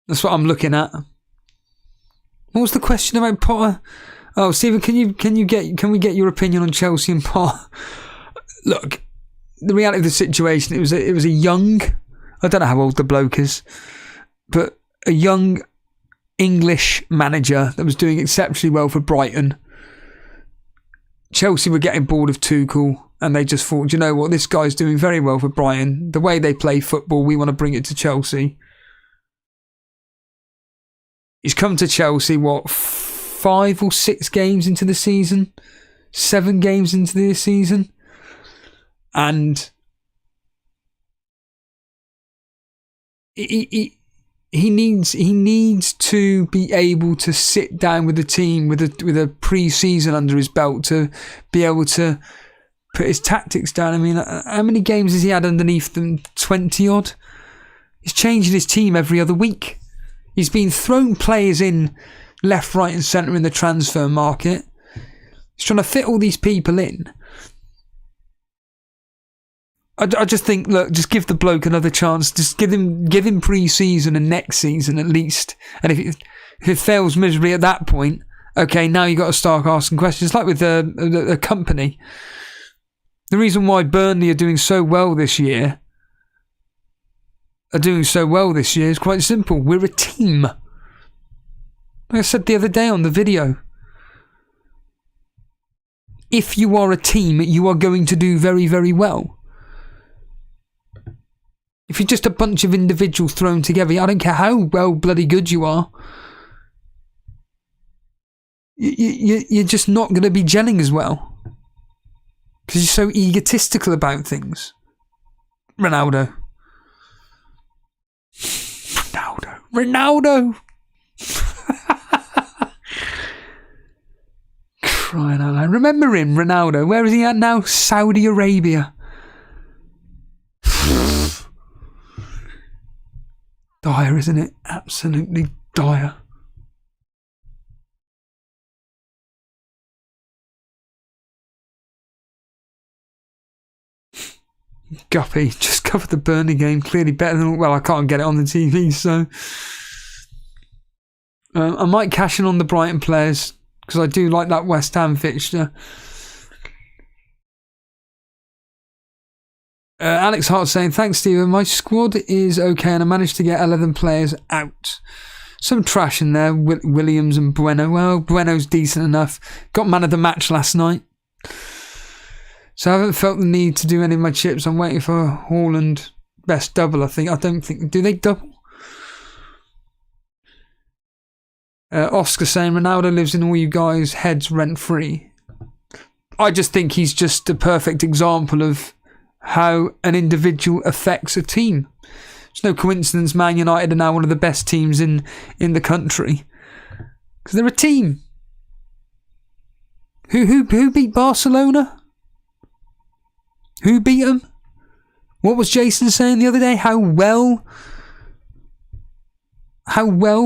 That's what I'm looking at. What was the question about Potter? Oh, Stephen, can we get your opinion on Chelsea and Potter? Look, the reality of the situation, it was a young, I don't know how old the bloke is, but a young English manager that was doing exceptionally well for Brighton. Chelsea were getting bored of Tuchel, and they just thought, you know what, this guy's doing very well for Brighton. The way they play football, we want to bring it to Chelsea. He's come to Chelsea, 5 or 6 games into the season? 7 games into the season? And he needs to be able to sit down with the team with a pre-season under his belt to be able to put his tactics down. I mean, how many games has he had underneath them? 20 odd? He's changing his team every other week. He's been throwing players in left, right and centre in the transfer market. He's trying to fit all these people in. I just think, look, just give the bloke another chance. Just give him pre-season and next season at least. And if it fails miserably at that point, okay, now you've got to start asking questions. Like with a company. The reason why Burnley are doing so well this year is quite simple. We're a team. Like I said the other day on the video. If you are a team, you are going to do very, very well. If you're just a bunch of individuals thrown together, I don't care how well bloody good you are, you're just not going to be gelling as well. Because you're so egotistical about things. Ronaldo. Crying out loud. Remember him, Ronaldo. Where is he at now? Saudi Arabia. Dire, isn't it? Absolutely dire. Guppy just covered the Burnley game clearly better than... Well, I can't get it on the TV, so... I might cash in on the Brighton players because I do like that West Ham fixture. Alex Hart saying, thanks Stephen, my squad is okay and I managed to get 11 players out. Some trash in there, Williams and Bueno. Well, Bueno's decent enough. Got man of the match last night. So I haven't felt the need to do any of my chips. I'm waiting for Haaland best double, I think. I don't think... Do they double? Oscar saying, Ronaldo lives in all you guys' heads rent-free. I just think he's just a perfect example of how an individual affects a team. It's no coincidence Man United are now one of the best teams in the country. Because they're a team. Who beat Barcelona? Who beat them? What was Jason saying the other day? How well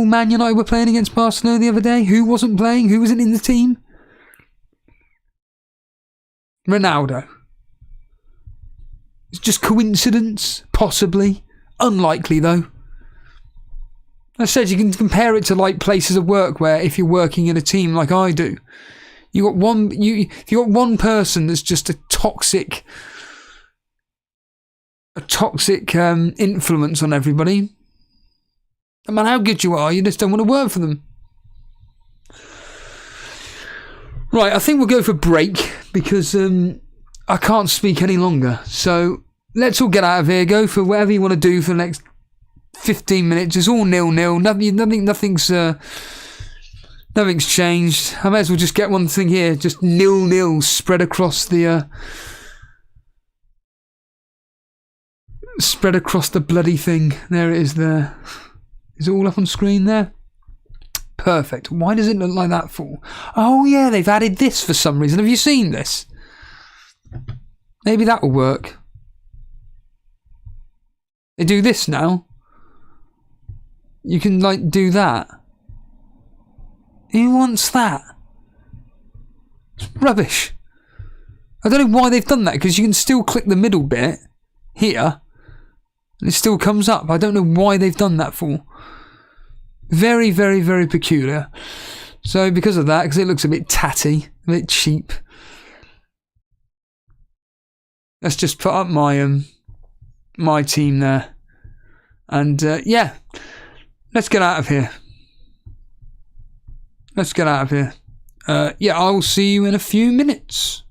Man United were playing against Barcelona the other day? Who wasn't playing? Who wasn't in the team? Ronaldo. It's just coincidence? Possibly. Unlikely though. I said you can compare it to like places of work where if you're working in a team like I do, if you got one person that's just a toxic influence on everybody. No matter how good you are, you just don't want to work for them. Right, I think we'll go for break because I can't speak any longer. So let's all get out of here. Go for whatever you want to do for the next 15 minutes. It's all 0-0. Nothing's changed. I may as well just get one thing here. Just 0-0 spread across the bloody thing. There it is there. Is it all up on screen there? Perfect. Why does it look like that for? Oh yeah, they've added this for some reason. Have you seen this? Maybe that will work. They do this now. You can like do that. Who wants that? It's rubbish. I don't know why they've done that because you can still click the middle bit here and it still comes up. I don't know why they've done that for. Very, very, very peculiar. So because of that, because it looks a bit tatty, a bit cheap, let's just put up my team there. And yeah, let's get out of here. Yeah, I'll see you in a few minutes.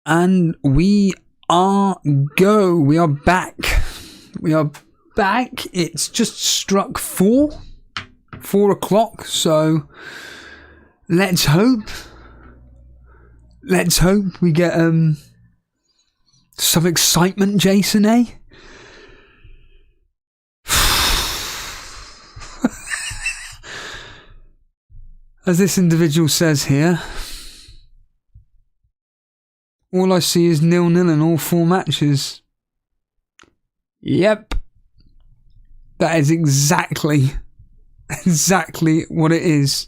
And we are back. We are back. It's just struck 4 o'clock. So let's hope we get some excitement, Jason, eh? As this individual says here, all I see is 0-0 in all 4 matches. Yep. That is exactly what it is.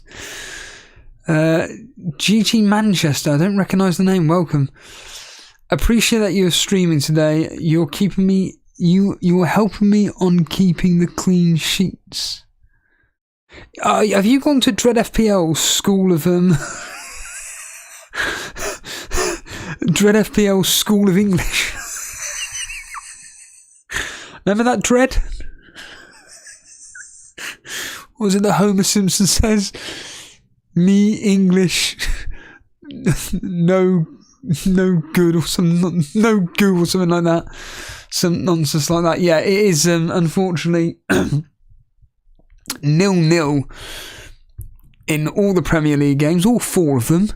GG Manchester, I don't recognise the name, welcome. Appreciate that you're streaming today. You're keeping me, you're helping me on keeping the clean sheets. Have you gone to Dread FPL School of Dread FPL School of English? Remember that Dread? What was it that Homer Simpson says? Me English no good or some no goo or something like that. Some nonsense like that. Yeah, it is unfortunately 0-0 in all the Premier League games, all 4 of them.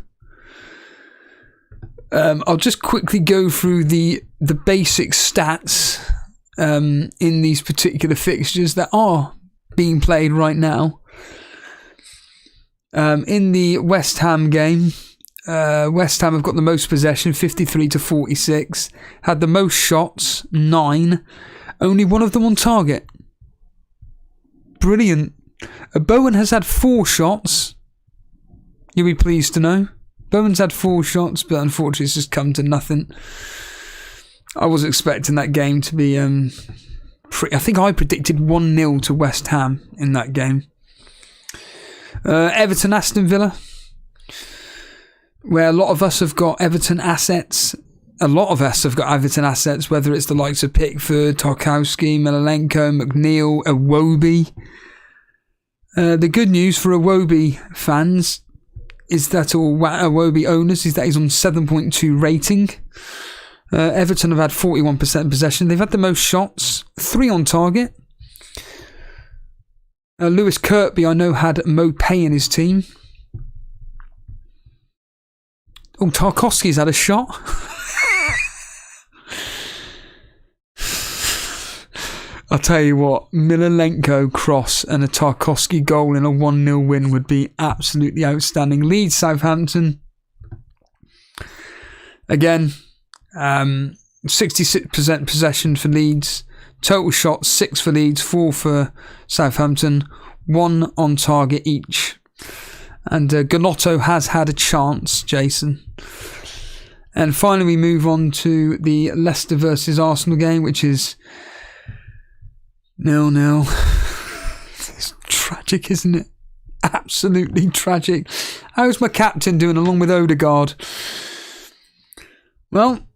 I'll just quickly go through the basic stats in these particular fixtures that are being played right now. In the West Ham game, West Ham have got the most possession, 53-46. Had the most shots, 9. Only one of them on target. Brilliant. Bowen has had 4 shots. You'll be pleased to know. Bowen's had 4 shots, but unfortunately it's just come to nothing. I was expecting that game to be... I think I predicted 1-0 to West Ham in that game. Everton Aston Villa, where a lot of us have got Everton assets. Whether it's the likes of Pickford, Tarkowski, Melilenko, McNeil, Iwobi. The good news for Iwobi fans is that, or Iwobi owners, is that he's on 7.2 rating. Everton have had 41% possession. They've had the most shots, 3 on target. Lewis Kirkby, I know, had Mopay in his team. Oh, Tarkowski's had a shot. I'll tell you what, Melilenko cross and a Tarkowski goal in a 1-0 win would be absolutely outstanding. Leeds Southampton. Again, 66% possession for Leeds. Total shots, 6 for Leeds, 4 for Southampton. 1 on target each. And Gnotto has had a chance, Jason. And finally we move on to the Leicester versus Arsenal game, which is 0-0. It's tragic, isn't it? Absolutely tragic. How's my captain doing along with Odegaard? Well,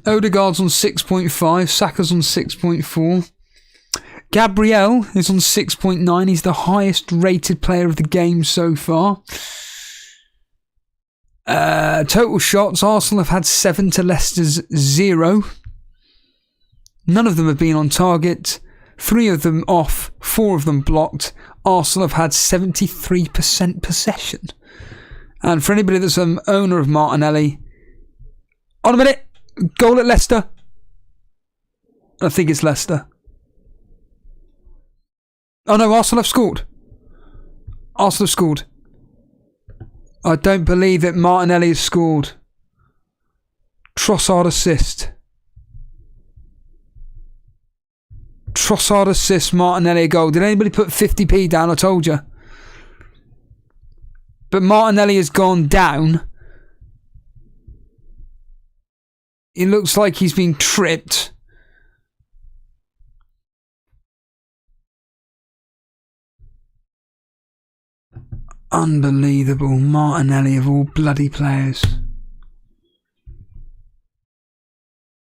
Odegaard's on 6.5, Saka's on 6.4. Gabriel is on 6.9. He's the highest rated player of the game so far. Total shots, Arsenal have had 7 to Leicester's 0. None of them have been on target. 3 of them off, 4 of them blocked. Arsenal have had 73% possession. And for anybody that's an owner of Martinelli, on a minute, goal at Leicester. I think it's Leicester. Oh no, Arsenal have scored. Arsenal have scored. I don't believe that Martinelli has scored. Trossard assist. Trossard assist, Martinelli a goal. Did anybody put 50p down? I told you. But Martinelli has gone down. It looks like he's been tripped. Unbelievable. Martinelli of all bloody players.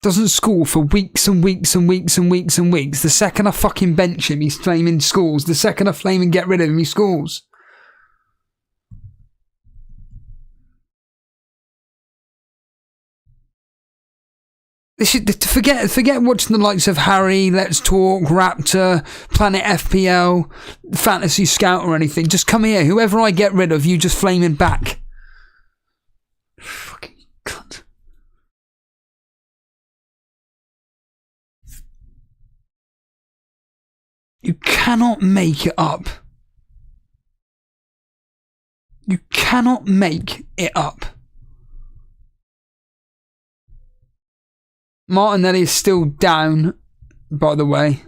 Doesn't score for weeks and weeks and weeks and weeks and weeks. The second I fucking bench him, he's flaming scores. The second I flame and get rid of him, he scores. Forget watching the likes of Harry, Let's Talk, Raptor, Planet FPL, Fantasy Scout or anything. Just come here. Whoever I get rid of, you just flame him back. Fucking cunt. You cannot make it up. You cannot make it up. Martinelli is still down, by the way.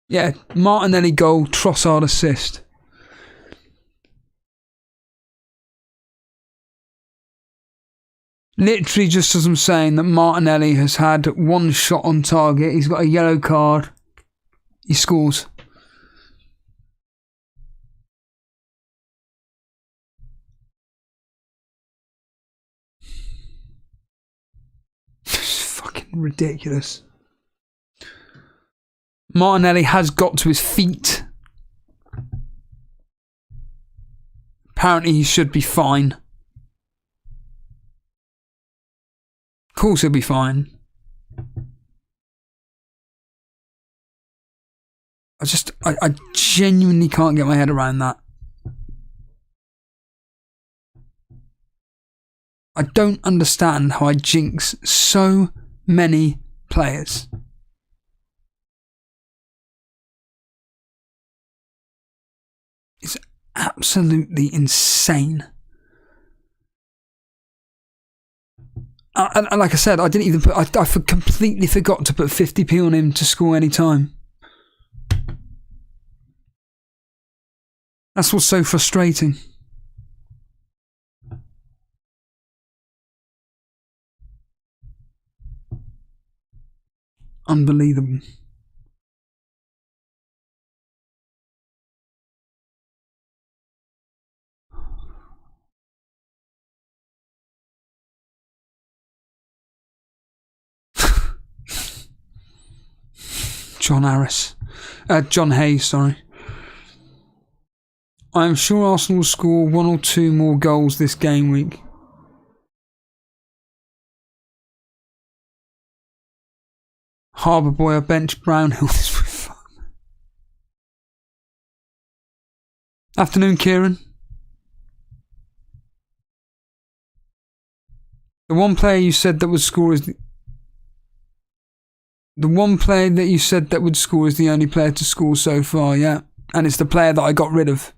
Yeah, Martinelli goal, Trossard assist. Literally, just as I'm saying that Martinelli has had one shot on target, he's got a yellow card, he scores. Ridiculous. Martinelli has got to his feet. Apparently he should be fine. Of course he'll be fine. I genuinely can't get my head around that. I don't understand how I jinx so many players. It's absolutely insane. And like I said, I didn't even put. I completely forgot to put 50p on him to score any time. That's what's so frustrating. Unbelievable. John Hayes, sorry. I am sure Arsenal will score 1 or 2 more goals this game week. Harbour Boy, I bench Brownhill this week. Afternoon, Kieran. The one player you said that would score is the one player that you said that would score is the only player to score so far, yeah. And it's the player that I got rid of.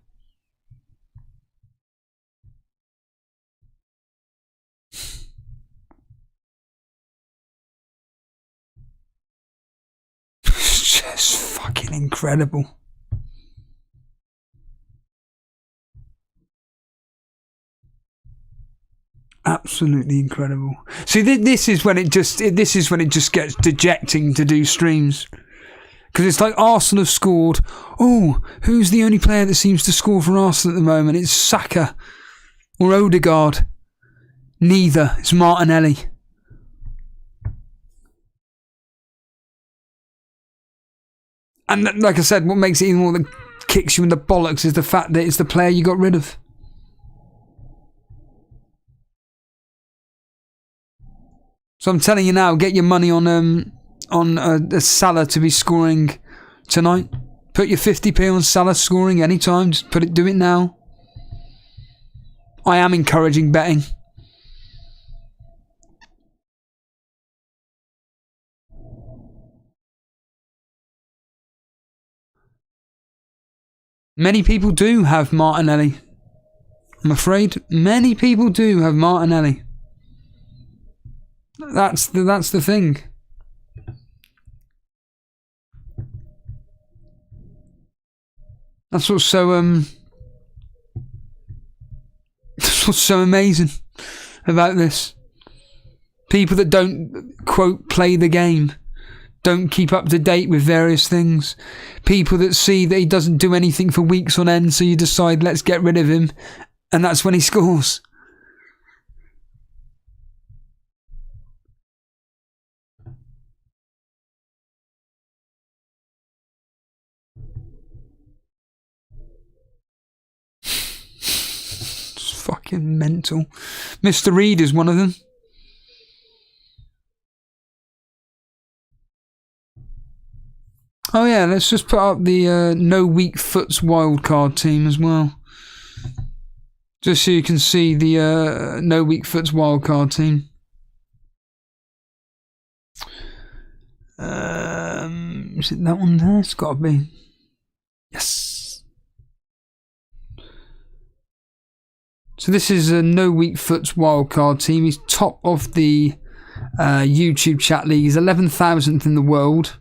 It's just fucking incredible. Absolutely incredible. See, this is when it just gets dejecting to do streams, because it's like Arsenal have scored. Oh, who's the only player that seems to score for Arsenal at the moment? It's Saka or Odegaard. Neither. It's Martinelli. And like I said, what makes it even more that kicks you in the bollocks is the fact that it's the player you got rid of. So I'm telling you now, get your money on a Salah to be scoring tonight. Put your 50p on Salah scoring anytime. Just do it now. I am encouraging betting. Many people do have Martinelli. I'm afraid many people do have Martinelli. That's the thing. That's what's so that's what's so amazing about this. People that don't, quote, play the game, don't keep up to date with various things. People that see that he doesn't do anything for weeks on end, so you decide, let's get rid of him, and that's when he scores. Fucking mental. Mr. Reed is one of them. Oh yeah, let's just put up the no weak foots wildcard team as well. Just so you can see the no weak foots wildcard team. Is it that one there? It's got to be. Yes. So this is a no weak foots wildcard team. He's top of the YouTube chat league. He's 11,000th in the world.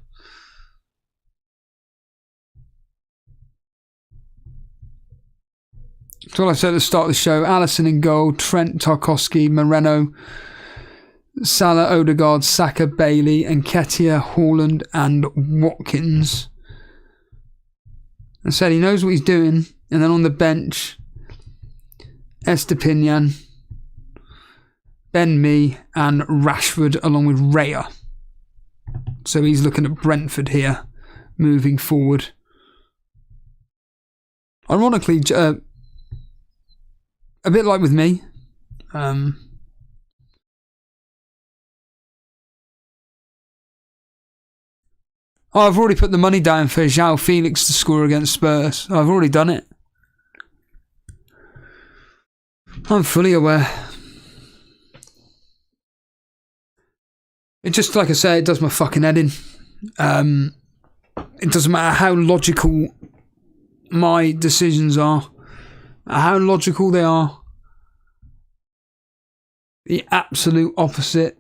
So like I said at the start of the show, Alisson in goal, Trent, Tarkowski, Moreno, Salah, Odegaard, Saka, Bailey, Nketiah, Haaland and Watkins. I said he knows what he's doing. And then on the bench, Estepinian, Ben Mee and Rashford along with Raya. So he's looking at Brentford here, moving forward. Ironically, a bit like with me. I've already put the money down for João Felix to score against Spurs. I've already done it. I'm fully aware. It just, like I say, it does my fucking head in. It doesn't matter how logical my decisions are. How logical they are. The absolute opposite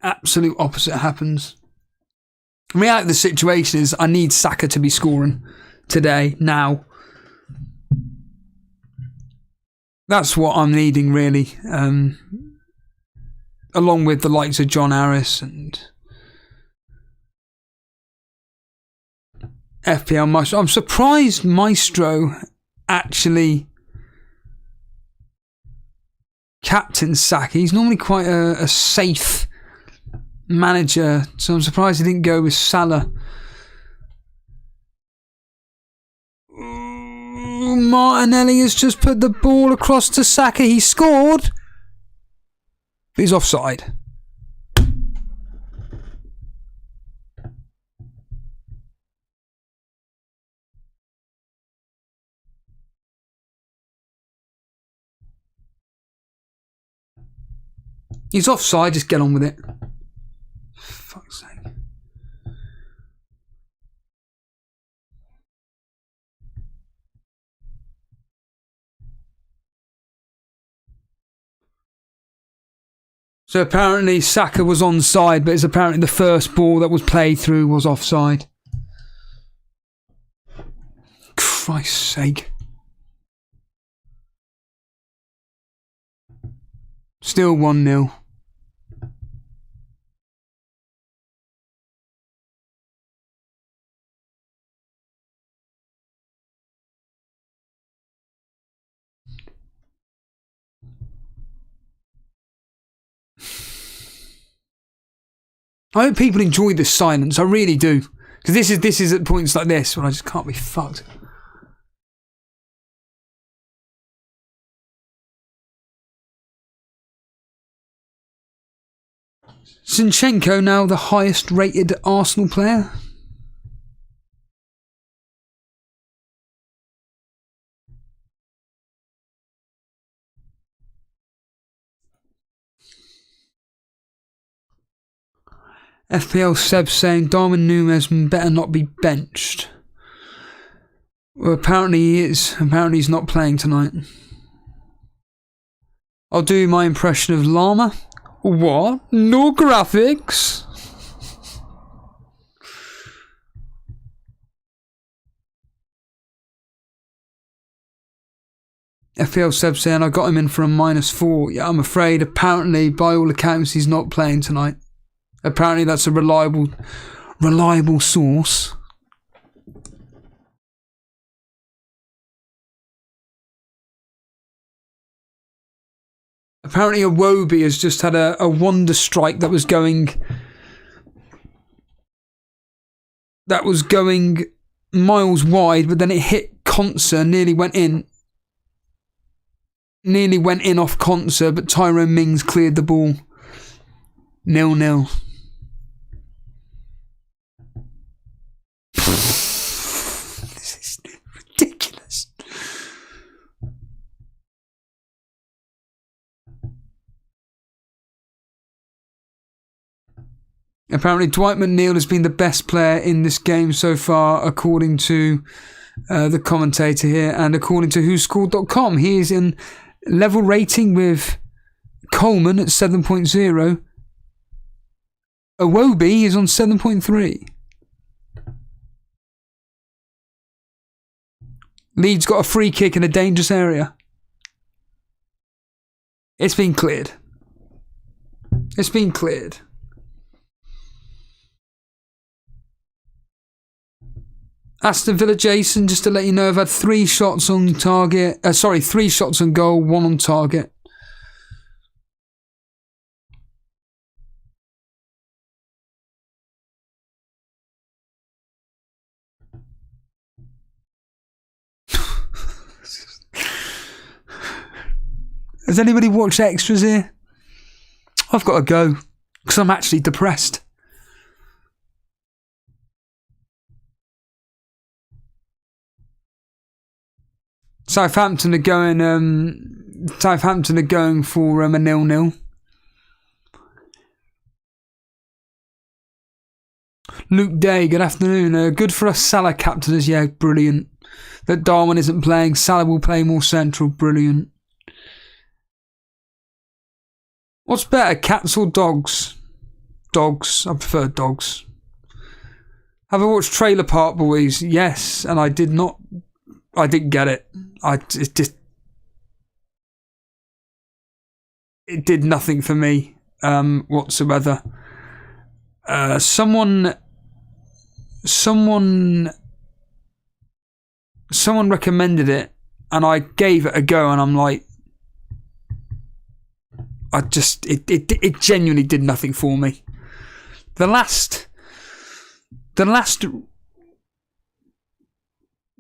happens. The reality of the situation is I need Saka to be scoring today, now. That's what I'm needing, really. Along with the likes of John Harris and FPL Maestro. I'm surprised Maestro actually captain Saka. He's normally quite a safe manager, so I'm surprised he didn't go with Salah. Ooh, Martinelli has just put the ball across to Saka. He scored, but he's offside. He's offside, just get on with it. For fuck's sake. So apparently Saka was onside, but it's apparently the first ball that was played through was offside. Christ's sake. Still 1-0. I hope people enjoy this silence. I really do, because this is at points like this when I just can't be fucked. Zinchenko now the highest rated Arsenal player. FPL Seb saying Darwin Núñez better not be benched. Well, apparently he is. Apparently he's not playing tonight. I'll do my impression of Llama. What? No graphics? FPL Seb saying I got him in for a -4. Yeah, I'm afraid apparently by all accounts he's not playing tonight. Apparently that's a reliable source. Apparently Iwobi has just had a wonder strike that was going miles wide, but then it hit Konsa, nearly went in. nearly went in off concert, but Tyrone Mings cleared the ball. 0-0. This is ridiculous. Apparently, Dwight McNeil has been the best player in this game so far, according to the commentator here, and according to WhoScored.com. He is in level rating with Coleman at 7.0. Iwobi is on 7.3. Leeds got a free kick in a dangerous area. It's been cleared. It's been cleared. Aston Villa, Jason, just to let you know, I've had 3 shots on target. 3 shots on goal, 1 on target. Has anybody watched extras here? I've got to go because I'm actually depressed. Southampton are going for a 0-0. Luke Day, good afternoon. Good for us Salah captainers, yeah, brilliant. That Darwin isn't playing, Salah will play more central, brilliant. What's better, cats or dogs? Dogs, I prefer dogs. Have I watched Trailer Park Boys? Yes, and I didn't get it. It did nothing for me whatsoever. Someone recommended it, and I gave it a go, and I'm like, it genuinely did nothing for me. The last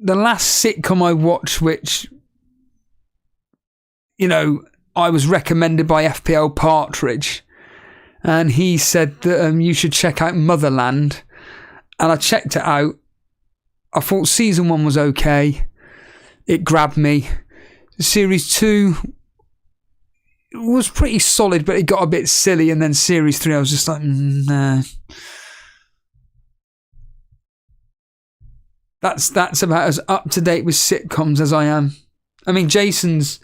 sitcom I watched, which, you know, I was recommended by FPL Partridge, and he said that you should check out Motherland, and I checked it out. I thought season 1 was okay. It grabbed me. Series 2 was pretty solid, but it got a bit silly, and then series 3 I was just like, nah. That's about as up to date with sitcoms as I am. I mean, Jason's.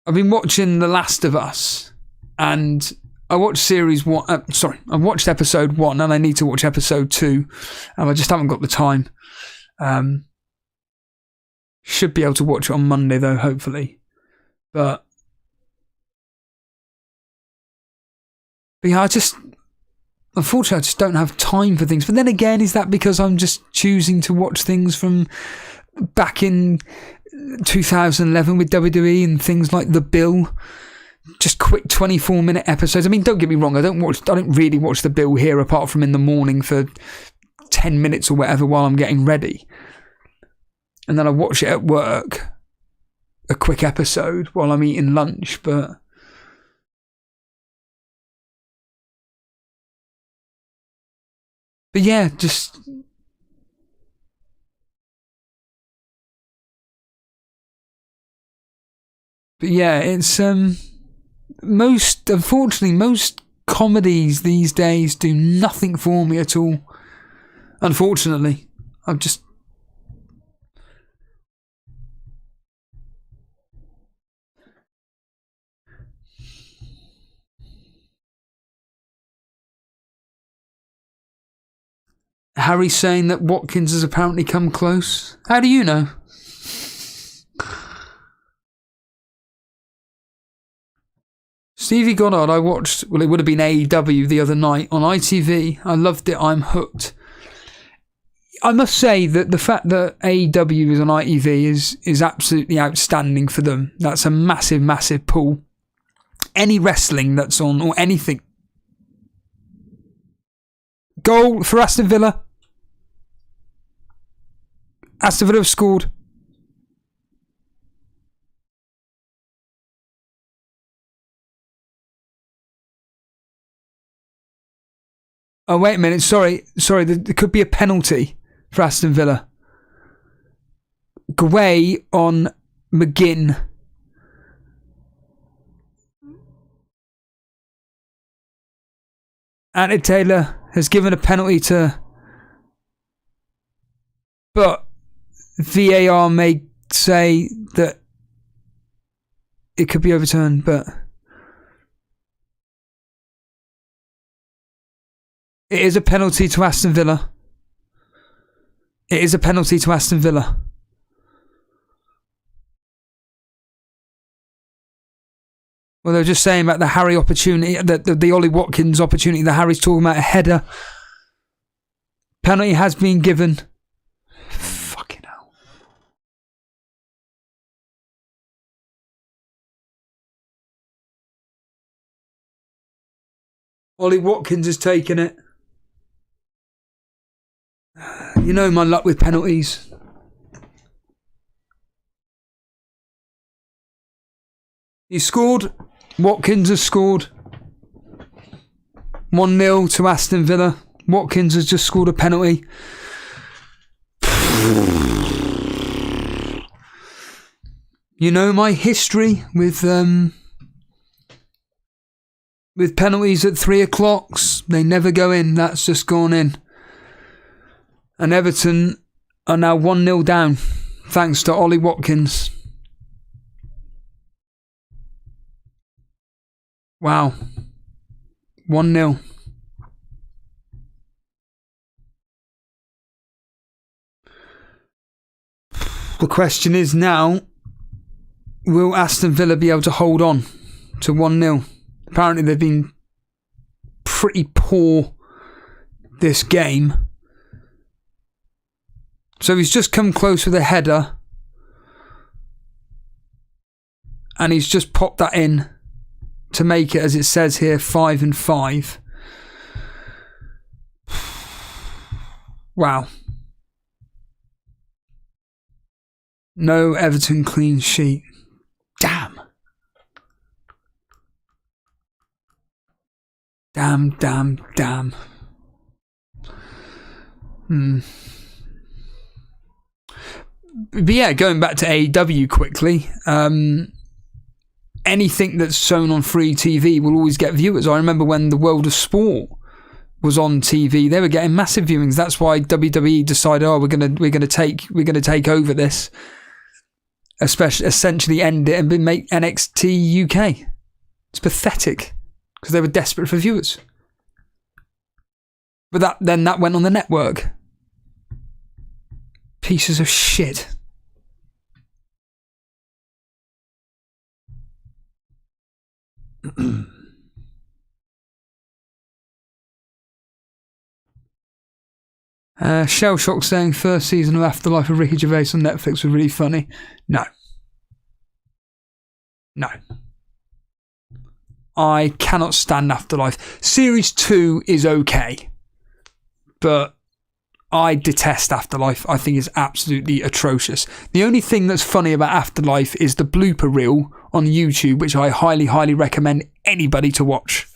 I've been watching The Last of Us, and I watched series 1. I watched episode 1, and I need to watch episode 2, and I just haven't got the time. Should be able to watch it on Monday though, hopefully. But yeah, unfortunately, I just don't have time for things. But then again, is that because I'm just choosing to watch things from back in 2011 with WWE and things like The Bill? Just quick 24-minute episodes. I mean, don't get me wrong, I don't really watch The Bill here, apart from in the morning for 10 minutes or whatever while I'm getting ready. And then I watch it at work, a quick episode while I'm eating lunch, but yeah, it's unfortunately most comedies these days do nothing for me at all. Unfortunately, I'm just Harry's saying that Watkins has apparently come close. How do you know? Stevie Goddard, I watched, well, it would have been AEW the other night on ITV. I loved it. I'm hooked. I must say that the fact that AEW is on ITV is absolutely outstanding for them. That's a massive, massive pull. Any wrestling that's on, or anything. Goal for Aston Villa. Aston Villa have scored. Oh, wait a minute. Sorry. There could be a penalty for Aston Villa. Gouet on McGinn. Andy Taylor has given a penalty to... But VAR may say that it could be overturned, but... It is a penalty to Aston Villa. It is a penalty to Aston Villa. Well, they were just saying about the Harry opportunity, the Ollie Watkins opportunity that Harry's talking about, a header. Penalty has been given. Fucking hell. Ollie Watkins has taken it. You know my luck with penalties. He scored. Watkins has scored. 1-0 to Aston Villa. Watkins has just scored a penalty. You know my history with penalties at 3 o'clocks. They never go in. That's just gone in. And Everton are now 1-0 down, thanks to Ollie Watkins. Wow. 1-0. The question is now, will Aston Villa be able to hold on to 1-0? Apparently they've been pretty poor this game. So he's just come close with a header. And he's just popped that in to make it, as it says here, 5-5. Wow. No Everton clean sheet. Damn. Damn. But yeah, going back to AEW quickly, anything that's shown on free TV will always get viewers. I remember when the World of Sport was on TV, they were getting massive viewings. That's why WWE decided, we're gonna take over this, especially essentially end it and make NXT UK. It's pathetic because they were desperate for viewers. But that went on the network. Pieces of shit. Shell Shock saying first season of Afterlife of Ricky Gervais on Netflix was really funny. No. I cannot stand Afterlife. Series 2 is okay, but I detest Afterlife. I think it's absolutely atrocious. The only thing that's funny about Afterlife is the blooper reel on YouTube, which I highly, highly recommend anybody to watch.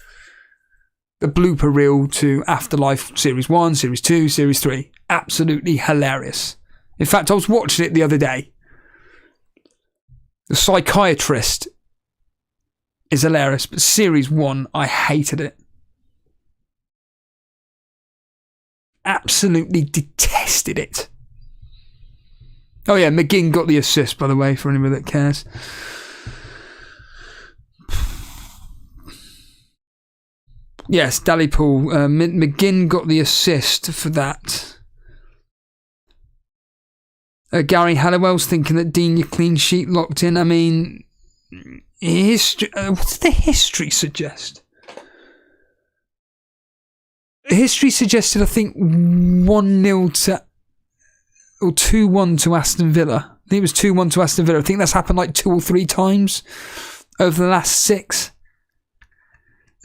The blooper reel to Afterlife Series 1, Series 2, Series 3. Absolutely hilarious. In fact, I was watching it the other day. The psychiatrist is hilarious, but Series 1, I hated it. Absolutely detested it. Oh yeah, McGinn got the assist, by the way, for anybody that cares. Yes, Dally Pool. McGinn got the assist for that. Gary Halliwell's thinking that Dean, your clean sheet locked in. I mean, history. What's the history suggest? History suggested, I think, 1-0 to... or 2-1 to Aston Villa. I think it was 2-1 to Aston Villa. I think that's happened like 2 or 3 times over the last 6.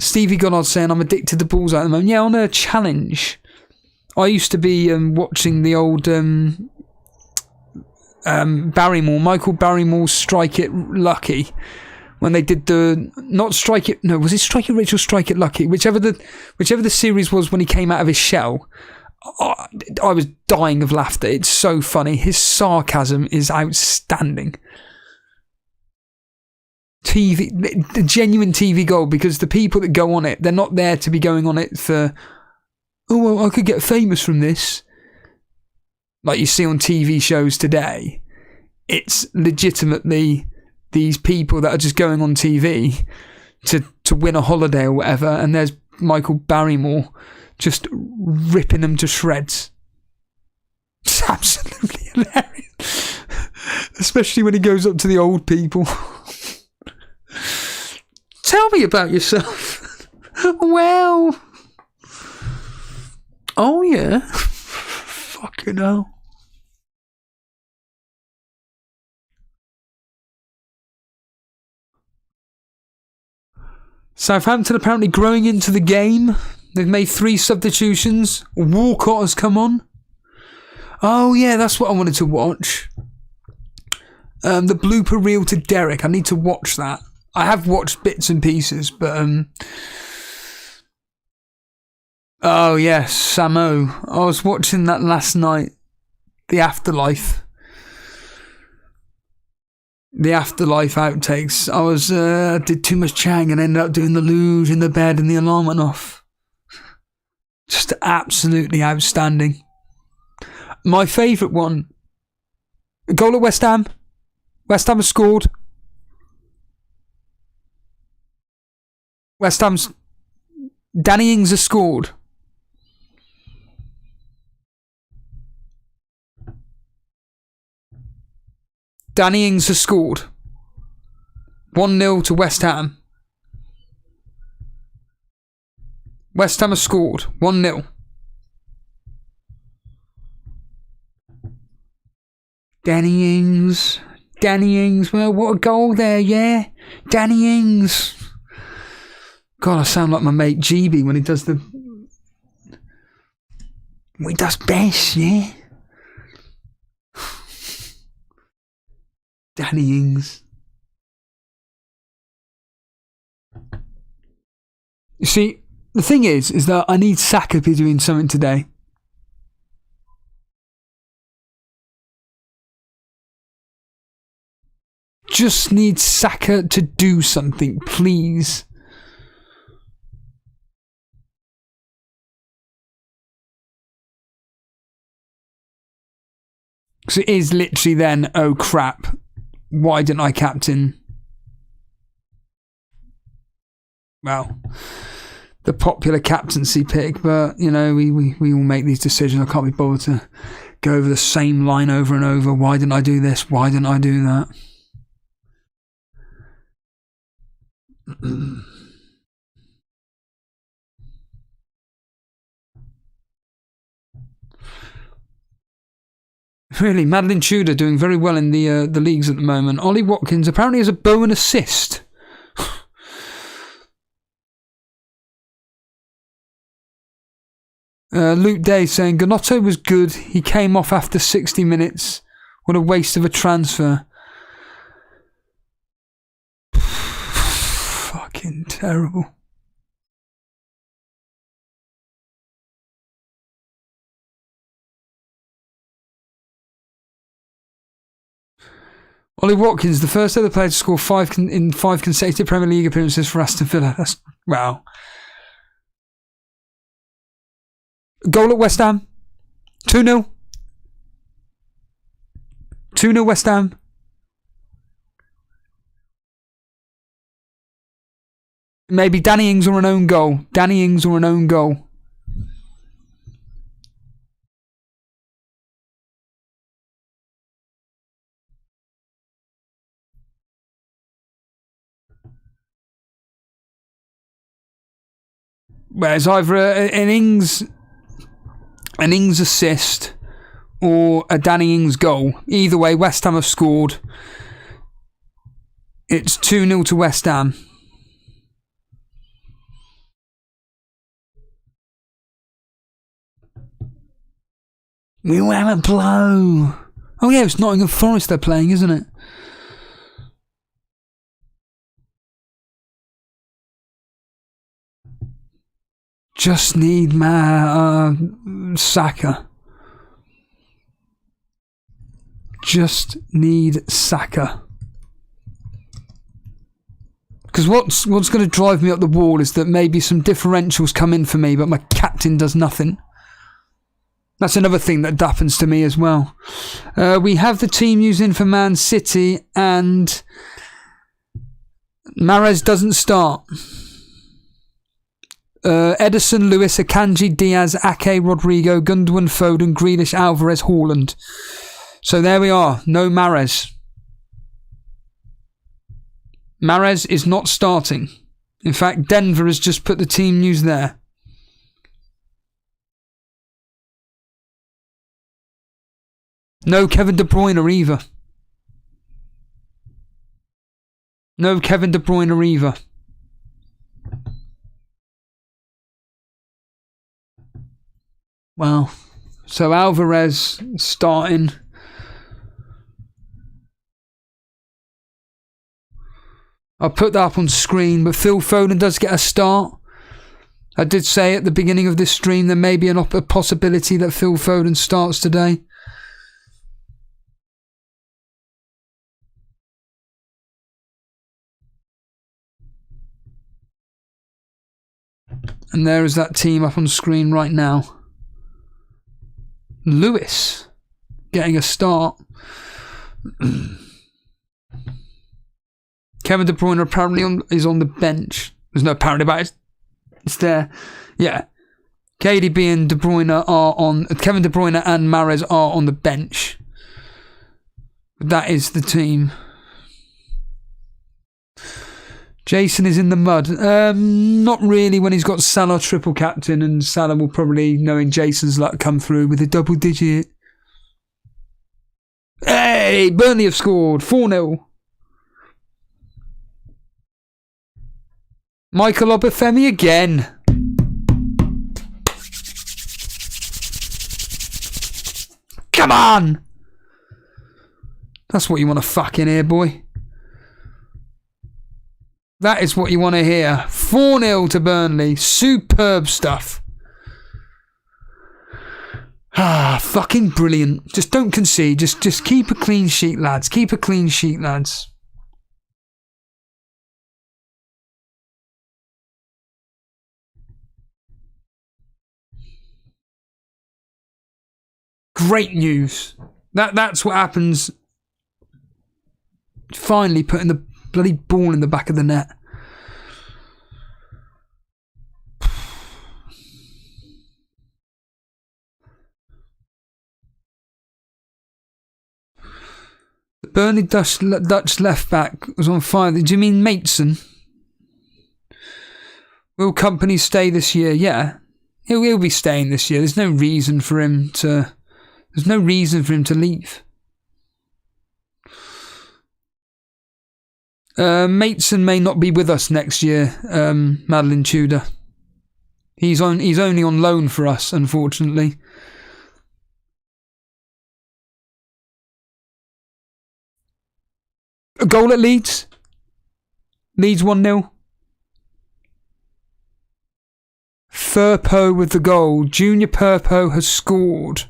Stevie Goddard saying, I'm addicted to bullseye at the moment. Yeah, on a challenge. I used to be watching the old Barrymore, Michael Barrymore's Strike It Lucky, when they did not Strike It, no, was it Strike It Rich or Strike It Lucky? Whichever the series was when he came out of his shell, I was dying of laughter. It's so funny. His sarcasm is outstanding. The genuine TV gold, because the people that go on it, they're not there to be going on it for, oh, well, I could get famous from this, like you see on TV shows today. It's legitimately these people that are just going on TV to win a holiday or whatever, and there's Michael Barrymore just ripping them to shreds. It's absolutely hilarious. Especially when he goes up to the old people. Tell me about yourself. Well. Oh, yeah. Fucking hell. Southampton apparently growing into the game. They've made 3 substitutions. Walcott has come on. Oh, yeah, that's what I wanted to watch. The blooper reel to Derek. I need to watch that. I have watched bits and pieces, but oh yes, Samo. I was watching that last night. The Afterlife outtakes. I was did too much Chang and ended up doing the luge in the bed and the alarm went off. Just absolutely outstanding. My favourite one. Goal at West Ham. West Ham has scored. West Ham's Danny Ings has scored. Danny Ings has scored. 1-0 to West Ham. West Ham has scored. 1-0. Danny Ings. Danny Ings. Well, what a goal there, yeah? Danny Ings. God, I sound like my mate GB when he does he does best, yeah? Danny Ings. You see, the thing is that I need Saka to be doing something today. Just need Saka to do something, please. Because it is literally then, oh crap, why didn't I captain? Well, the popular captaincy pick, but, you know, we all make these decisions. I can't be bothered to go over the same line over and over. Why didn't I do this? Why didn't I do that? Really, Madeline Tudor doing very well in the leagues at the moment. Ollie Watkins apparently has a Bowen assist. Luke Day saying Gnotto was good. He came off after 60 minutes. What a waste of a transfer. Fucking terrible. Ollie Watkins, the first ever player to score 5 consecutive Premier League appearances for Aston Villa. That's, wow. Goal at West Ham. 2-0. 2-0 West Ham. Maybe Danny Ings or an own goal. Danny Ings or an own goal. Well, it's either an Ings assist or a Danny Ings goal. Either way, West Ham have scored. It's 2-0 to West Ham. We will have a blow. Oh yeah, it's Nottingham Forest they're playing, isn't it? Just need Saka. Just need Saka. Because what's going to drive me up the wall is that maybe some differentials come in for me, but my captain does nothing. That's another thing that happens to me as well. We have the team using for Man City, and Mahrez doesn't start. Edison, Lewis, Akanji, Diaz, Ake, Rodrigo, Gundogan, Foden, Grealish, Alvarez, Haaland. So there we are. No Mahrez. Mahrez is not starting. In fact, Denver has just put the team news there. No Kevin De Bruyne either. No Kevin De Bruyne either. Well, so Alvarez starting. I'll put that up on screen, but Phil Foden does get a start. I did say at the beginning of this stream there may be a possibility that Phil Foden starts today. And there is that team up on screen right now. Lewis getting a start. Kevin De Bruyne apparently is on the bench. There's no apparently about it. It's there. Yeah. KDB and De Bruyne are on... Kevin De Bruyne and Mahrez are on the bench. That is the team. Jason is in the mud. Not really when he's got Salah triple captain, and Salah will probably, knowing Jason's luck, come through with a double digit. Hey! Burnley have scored. 4-0. Michael Obafemi again. Come on! That's what you want to fucking hear, boy. That is what you want to hear. 4-0 to Burnley. Superb stuff. Ah, fucking brilliant. Just don't concede. Just keep a clean sheet, lads. Keep a clean sheet, lads. Great news. That's what happens. Finally putting the bloody ball in the back of the net. The Burnley Dutch left back was on fire. Do you mean Maitson? Will Company stay this year? Yeah, he'll be staying this year. There's no reason for him to. There's no reason for him to leave. Maitson may not be with us next year, Madeline Tudor. He's only on loan for us, unfortunately. A goal at Leeds. Leeds 1-0. Firpo with the goal. Junior Firpo has scored.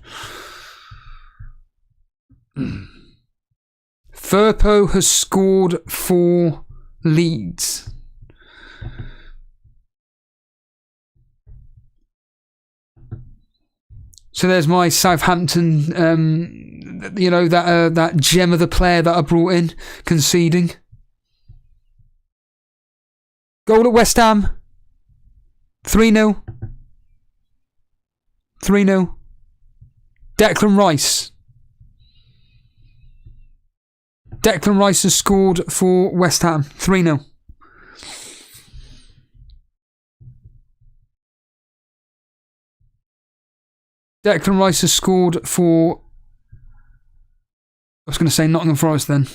Firpo has scored for Leeds. So there's my Southampton, that gem of the player that I brought in, conceding. Goal at West Ham. 3-0. 3-0. Declan Rice. Declan Rice has scored for West Ham. 3-0. Declan Rice has scored for... I was going to say Nottingham Forest then.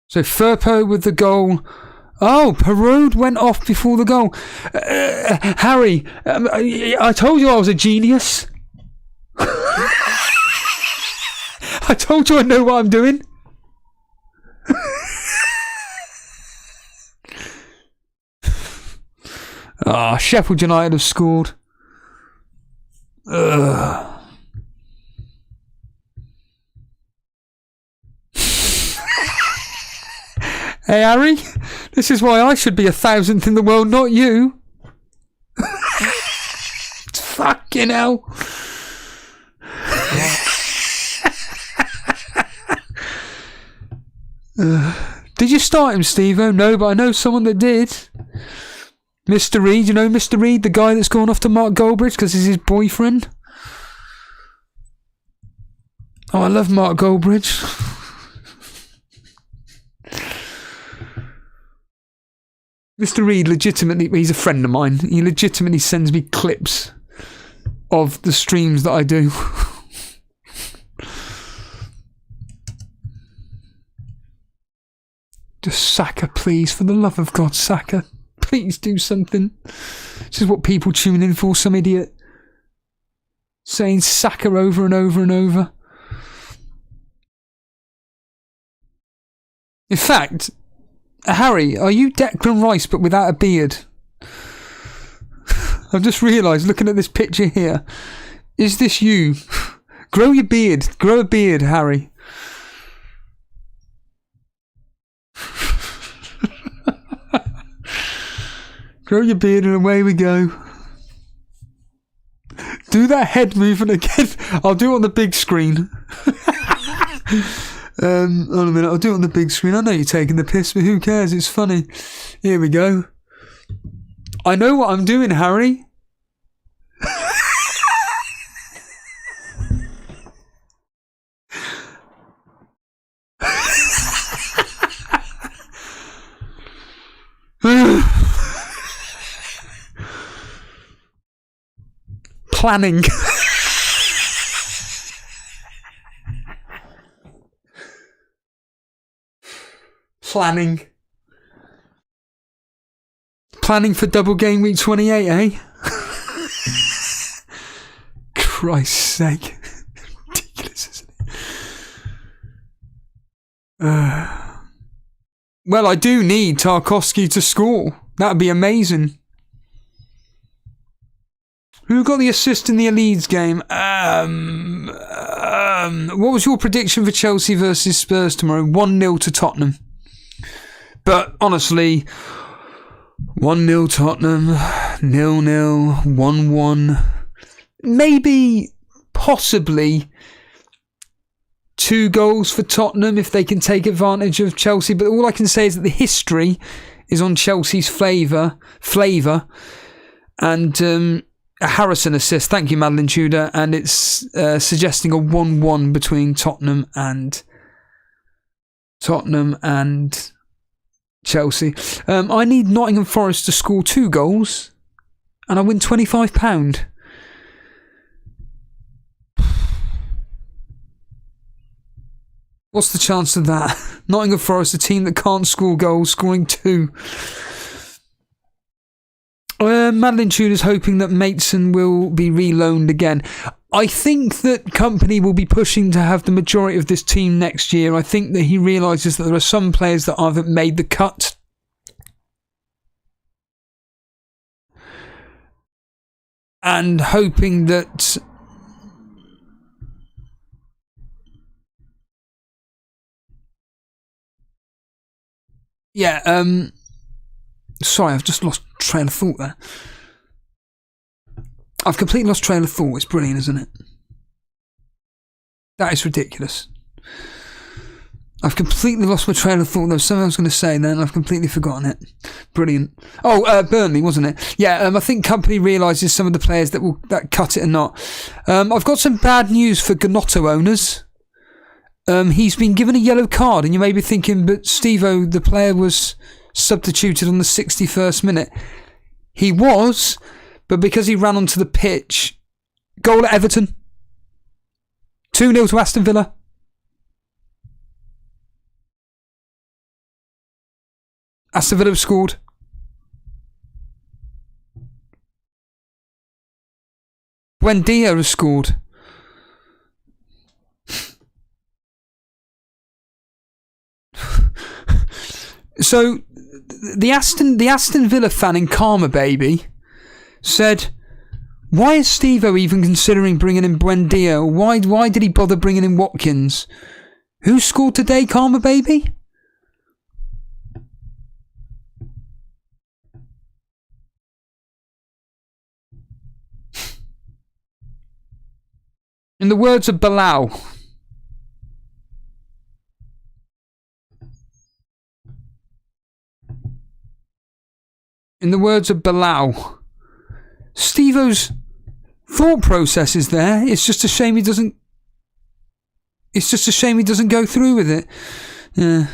So Firpo with the goal. Oh, Perraud went off before the goal. Harry, I told you I was a genius. I told you I know what I'm doing. Sheffield United have scored. Ugh. Hey Harry, this is why I should be 1,000th in the world, not you. Fucking hell. Did you start him, Steve-O? No, but I know someone that did. Mr. Reed, you know Mr. Reed, the guy that's gone off to Mark Goldbridge because he's his boyfriend? Oh, I love Mark Goldbridge. Mr. Reed legitimately, he's a friend of mine. He legitimately sends me clips of the streams that I do. Just Saka, please, for the love of God, Saka. Please do something. This is what people tune in for, some idiot saying Saka over and over and over. In fact, Harry, are you Declan Rice but without a beard? I've just realised, looking at this picture here, is this you? Grow your beard. Grow a beard, Harry. Grow your beard and away we go. Do that head movement again. I'll do it on the big screen. Hold on a minute, I'll do it on the big screen. I know you're taking the piss, but who cares? It's funny. Here we go. I know what I'm doing, Harry. Planning. Planning for double game week 28, eh? Christ's sake. Ridiculous, isn't it? Well, I do need Tarkowski to score. That would be amazing. Who got the assist in the Leeds game? What was your prediction for Chelsea versus Spurs tomorrow? 1-0 to Tottenham. But honestly, 1-0 Tottenham, 0-0, 1-1. Maybe, possibly, 2 goals for Tottenham if they can take advantage of Chelsea. But all I can say is that the history is on Chelsea's flavour. And a Harrison assist. Thank you, Madeline Tudor. And it's suggesting a 1-1 between Tottenham and Chelsea. I need Nottingham Forest to score 2 goals and I win £25. What's the chance of that? Nottingham Forest, a team that can't score goals, scoring 2. Madeline Tudor's hoping that Maitson will be reloaned again. I think that Company will be pushing to have the majority of this team next year. I think that he realises that there are some players that haven't made the cut. And hoping that sorry, I've just lost trail of thought there. I've completely lost trail of thought. It's brilliant, isn't it? That is ridiculous. I've completely lost my trail of thought. There was something I was going to say then, and I've completely forgotten it. Brilliant. Oh, Burnley, wasn't it? Yeah, I think Company realises some of the players that cut it or not. I've got some bad news for Gnotto owners. He's been given a yellow card, and you may be thinking, but Steve-O, the player was substituted on the 61st minute. He was, but because he ran onto the pitch, goal at Everton. 2-0 to Aston Villa. Aston Villa have scored. Buendia has scored. So the Aston Villa fan in Karma Baby said, why is Steve-O even considering bringing in Buendia? Why did he bother bringing in Watkins? Who scored today, Karma Baby? In the words of Bilal, Steve-O's thought process is there. It's just a shame he doesn't. It's just a shame he doesn't go through with it. Yeah.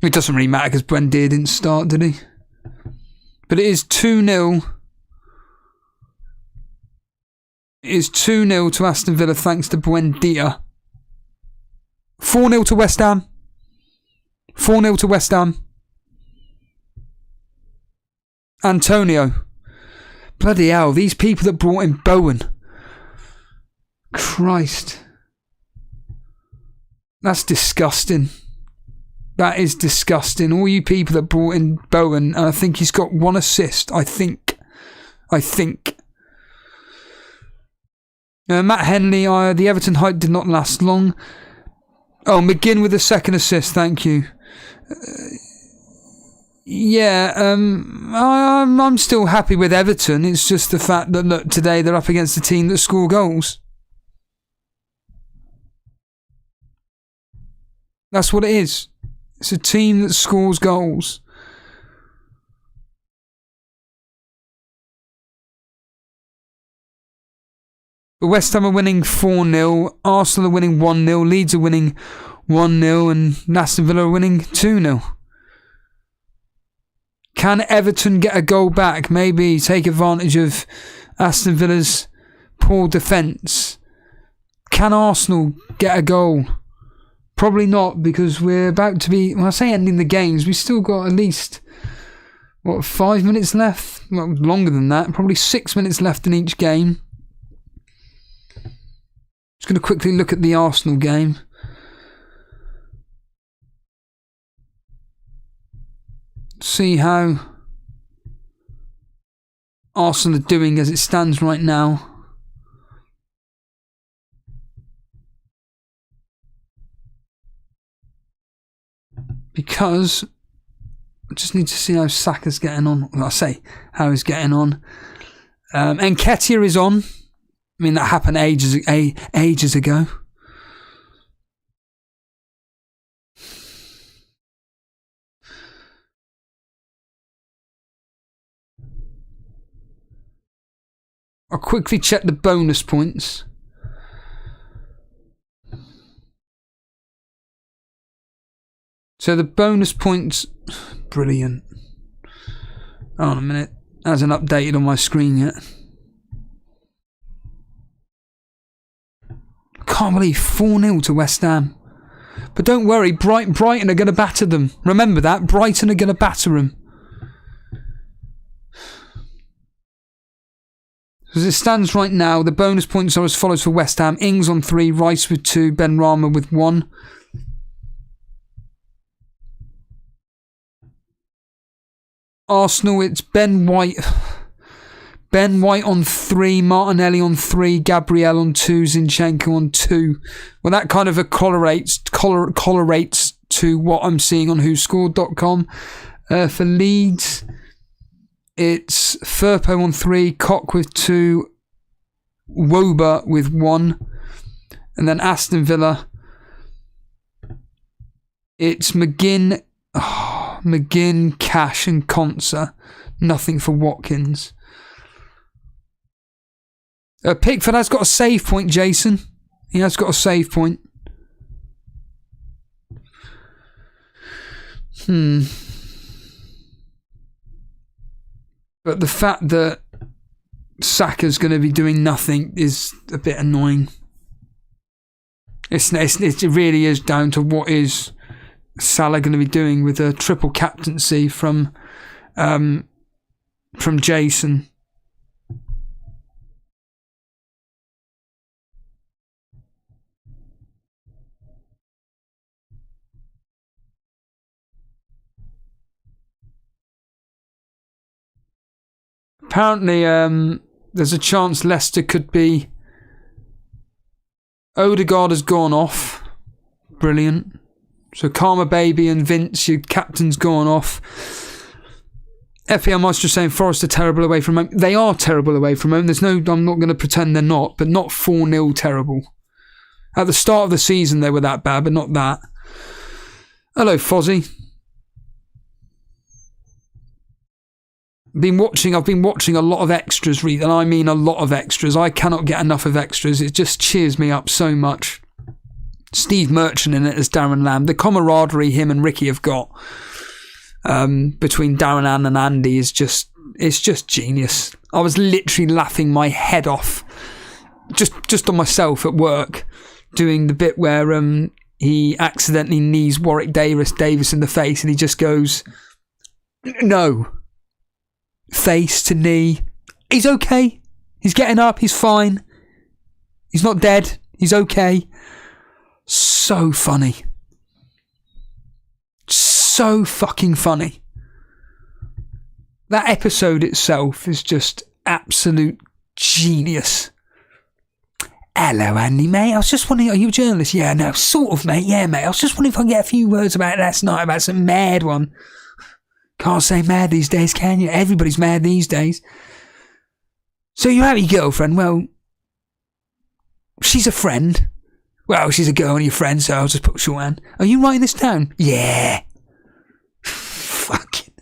It doesn't really matter because Buendia didn't start, did he? But it is 2-0. It is 2-0 to Aston Villa thanks to Buendia. 4-0 to West Ham. 4-0 to West Ham. Antonio. Bloody hell, these people that brought in Bowen. Christ. That's disgusting. That is disgusting. All you people that brought in Bowen, and I think he's got 1 assist. I think. Matt Henley, the Everton hype did not last long. Oh, McGinn with the 2nd assist, thank you. I'm still happy with Everton. It's just the fact that, look, today they're up against a team that score goals. That's what it is. It's a team that scores goals. But West Ham are winning 4-0, Arsenal are winning 1-0, Leeds are winning 1-0, and Aston Villa are winning 2-0. Can Everton get a goal back? Maybe take advantage of Aston Villa's poor defence. Can Arsenal get a goal? Probably not, because we're about to be, when I say ending the games, we've still got at least, 5 minutes left? Well, longer than that, probably 6 minutes left in each game. Just going to quickly look at the Arsenal game. See how Arsenal are doing as it stands right now. Because I just need to see how Saka's getting on. Well, I say how he's getting on. Nketiah is on. I mean, that happened ages ago. I'll quickly check the bonus points. So the bonus points... Brilliant. Hold on a minute. That hasn't updated on my screen yet. Can't believe 4-0 to West Ham. But don't worry, Brighton are going to batter them. Remember that, Brighton are going to batter them. As it stands right now, the bonus points are as follows for West Ham. Ings on 3, Rice with 2, Benrahma with 1. Arsenal, it's Ben White on 3, Martinelli on 3, Gabriel on 2, Zinchenko on 2. Well, that kind of correlates to what I'm seeing on whoscored.com. For Leeds, it's Firpo on 3, Koch with 2, Woba with 1. And then Aston Villa, it's McGinn, Cash and Konsa. Nothing for Watkins. Pickford has got a save point, Jason. He has got a save point. But the fact that Saka's going to be doing nothing is a bit annoying. It really is down to what is Salah going to be doing with a triple captaincy from Jason. Apparently, there's a chance Leicester could be... Odegaard has gone off. Brilliant. So Karma Baby and Vince, your captain's gone off. FPL Master saying Forest are terrible away from home. They are terrible away from home. I'm not going to pretend they're not, but not 4-0 terrible. At the start of the season, they were that bad, but not that. Hello, Fozzie. I've been watching a lot of extras, and I mean a lot of extras. I cannot get enough of extras. It just cheers me up so much. Steve Merchant in it as Darren Lamb. The camaraderie him and Ricky have got between Darren Ann and Andy is just genius. I was literally laughing my head off just on myself at work, doing the bit where he accidentally knees Warwick Davis in the face, and he just goes, no. Face to knee. He's okay. He's getting up. He's fine. He's not dead. He's okay. So funny. So fucking funny. That episode itself is just absolute genius. Hello, Andy, mate. I was just wondering, are you a journalist? Yeah, no, sort of, mate. Yeah, mate. I was just wondering if I can get a few words about last night, about some mad one. Can't say mad these days, can you? Everybody's mad these days. So you have your girlfriend. Well, she's a friend. Well, she's a girl and your friend, so I'll just put shorthand. Are you writing this down? Yeah. Fucking.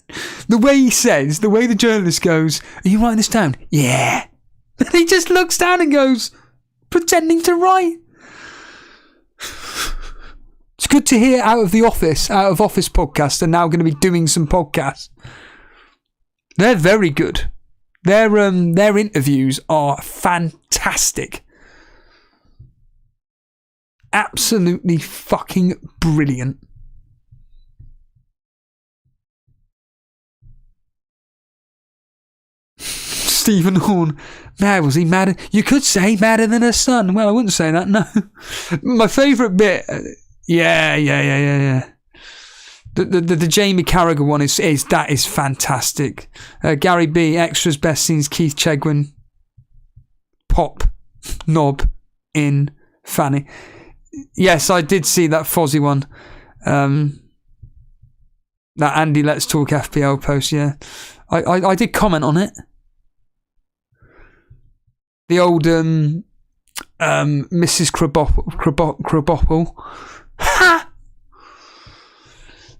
The way he says, the way the journalist goes, are you writing this down? Yeah. And he just looks down and goes, pretending to write. It's good to hear out of office podcasts are now going to be doing some podcasts. They're very good. Their interviews are fantastic. Absolutely fucking brilliant. Stephen Horn. Man, was he mad? You could say madder than her son. Well, I wouldn't say that, no. My favourite bit... Yeah. The Jamie Carragher one is fantastic. Gary B, extras best scenes, Keith Chegwin, pop, knob, in, Fanny. Yes, I did see that Fozzie one. That Andy Let's Talk FPL post, yeah. I did comment on it. The old Mrs. Kraboppel. Ha!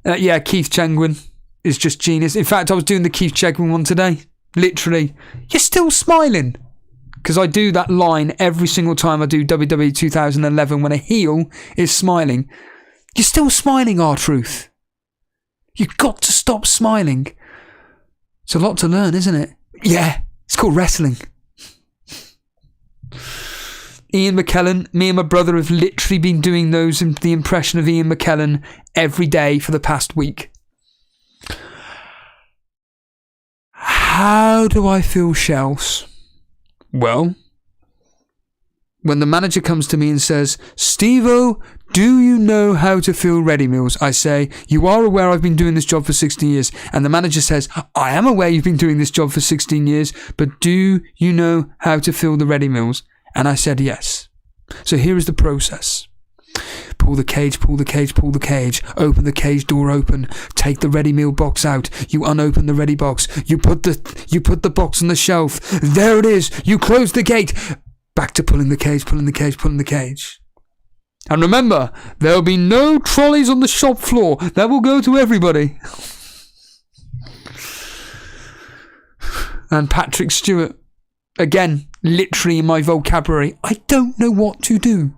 Yeah, Keith Chegwin is just genius. In fact, I was doing the Keith Chegwin one today. Literally. You're still smiling. Because I do that line every single time I do WWE 2011 when a heel is smiling. You're still smiling, R-Truth. You've got to stop smiling. It's a lot to learn, isn't it? Yeah, it's called wrestling. Ian McKellen, me and my brother have literally been doing the impression of Ian McKellen every day for the past week. How do I feel, Shells? Well, when the manager comes to me and says, Steve-O, do you know how to fill ready meals? I say, you are aware I've been doing this job for 16 years. And the manager says, I am aware you've been doing this job for 16 years, but do you know how to fill the ready meals? And I said, yes. So here is the process. Pull the cage, pull the cage, pull the cage. Open the cage door open. Take the ready meal box out. You unopen the ready box. You put the box on the shelf. There it is. You close the gate. Back to pulling the cage, pulling the cage, pulling the cage. And remember, there'll be no trolleys on the shop floor. That will go to everybody. And Patrick Stewart. Again, literally in my vocabulary. I don't know what to do.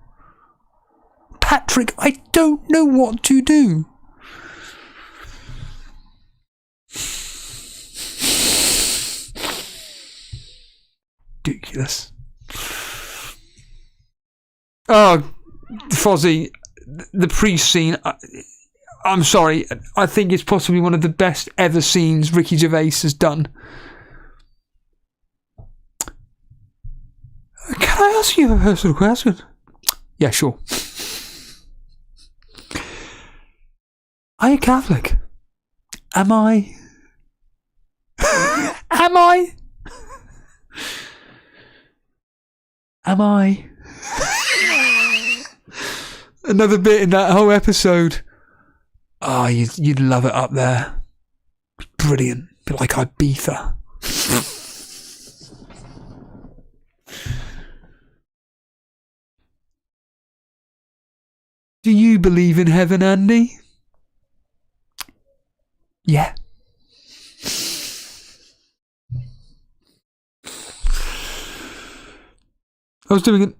Patrick, I don't know what to do. Ridiculous. Oh, Fozzie, the pre-scene, I'm sorry, I think it's possibly one of the best ever scenes Ricky Gervais has done. Can I ask you a personal question? Yeah, sure. Are you Catholic? Am I? Am I? am I? Another bit in that whole episode. Oh, you'd love it up there. Brilliant. Bit like Ibiza. Do you believe in heaven, Andy? Yeah. I was doing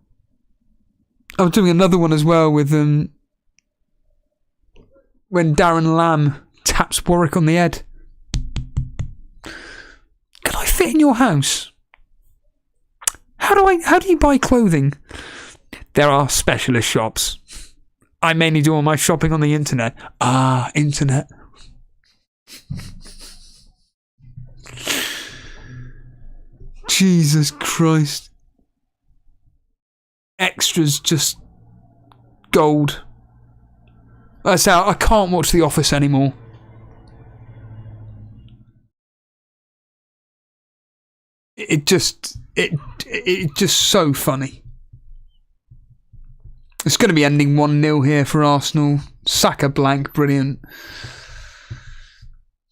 another one as well with when Darren Lamb taps Warwick on the head. Can I fit in your house? How do you buy clothing? There are specialist shops. I mainly do all my shopping on the internet. Ah, internet. Jesus Christ. Extras just gold. I say I can't watch The Office anymore. It's just so funny. It's going to be ending 1-0 here for Arsenal. Saka blank, brilliant.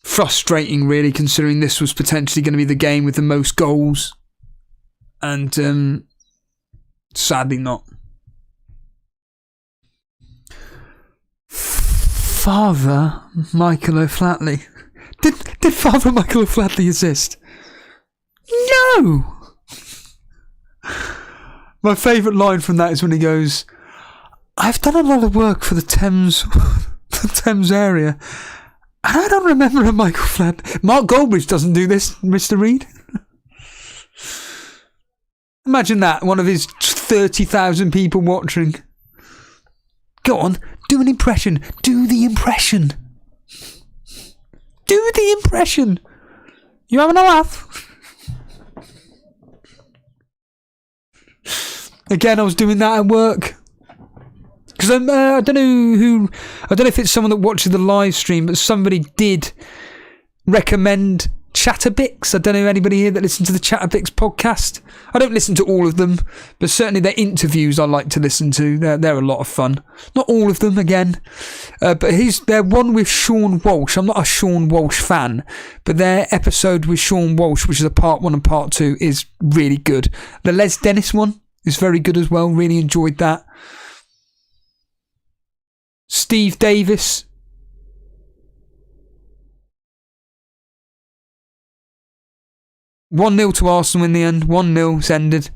Frustrating, really, considering this was potentially going to be the game with the most goals. And sadly not. Father Michael O'Flatley. Did Father Michael O'Flatley assist? No! My favourite line from that is when he goes, I've done a lot of work for the Thames area, and I don't remember a Michael Flatley. Mark Goldbridge doesn't do this, Mr. Reed. Imagine that, one of his 30,000 people watching. Go on, do an impression. Do the impression. Do the impression. You having a laugh? Again, I was doing that at work. Because I don't know if it's someone that watches the live stream, but somebody did recommend Chatterbix. I don't know anybody here that listens to the Chatterbix podcast. I don't listen to all of them, but certainly their interviews I like to listen to. They're a lot of fun. Not all of them, again. But their one with Sean Walsh. I'm not a Sean Walsh fan, but their episode with Sean Walsh, which is a part 1 and part 2, is really good. The Les Dennis one is very good as well. Really enjoyed that. Steve Davis. "1-0 to Arsenal in the end. 1-0, it's ended.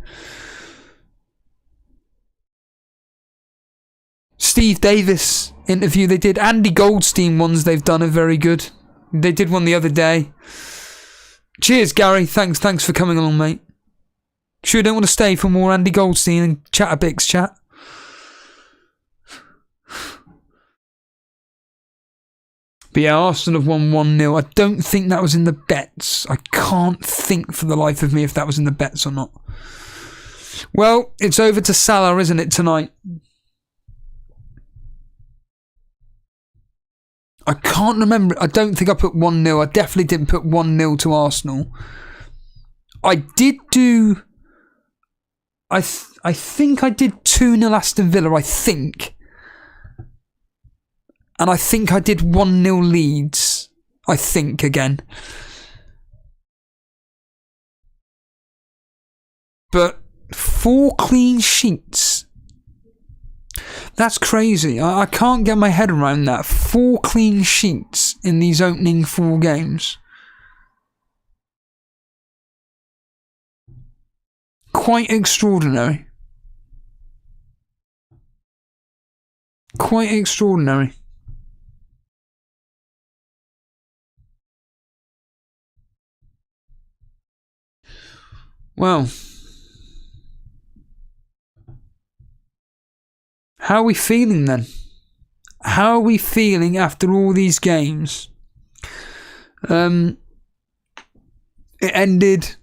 Steve Davis interview they did. Andy Goldstein ones they've done are very good. They did one the other day. Cheers, Gary. Thanks for coming along, mate. Sure you don't want to stay for more Andy Goldstein and Chatterbix chat? But yeah, Arsenal have won 1-0. I don't think that was in the bets. I can't think for the life of me if that was in the bets or not. Well, it's over to Salah, isn't it, tonight? I can't remember. I don't think I put 1-0. I definitely didn't put 1-0 to Arsenal. I did do... I think I did 2-0 Aston Villa, I think. And I think I did 1-0 Leeds. I think, again. But 4 clean sheets. That's crazy. I can't get my head around that. 4 clean sheets in these opening 4 games. Quite extraordinary. Quite extraordinary. Well, how are we feeling then? How are we feeling after all these games? It ended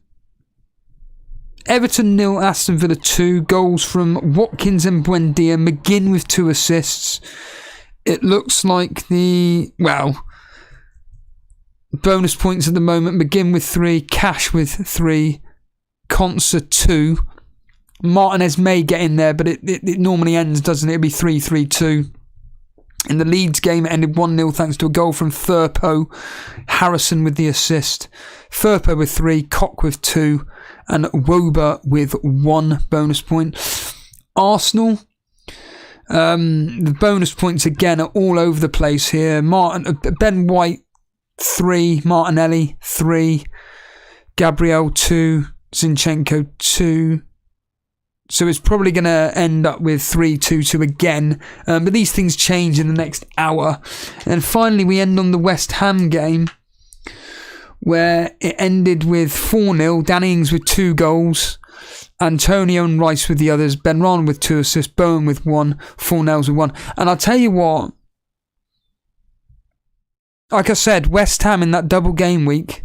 Everton 0, Aston Villa 2, goals from Watkins and Buendia, McGinn with 2 assists. It looks like bonus points at the moment, McGinn with 3, Cash with 3, Conser 2, Martinez may get in there, but it normally ends, doesn't it? It'll be 3-3-2. In the Leeds game, it ended 1-0 thanks to a goal from Firpo. Harrison with the assist. Firpo with 3, Koch with 2, and Woba with 1 bonus point. Arsenal, the bonus points again are all over the place here. Ben White 3, Martinelli 3, Gabriel 2, Zinchenko 2. So it's probably going to end up with 3-2-2 again. But these things change in the next hour. And finally, we end on the West Ham game, where it ended with 4-0. Danny Ings with 2 goals. Antonio and Rice with the others. Benrahma with 2 assists. Bowen with 1. Fornells with 1. And I'll tell you what. Like I said, West Ham in that double game week.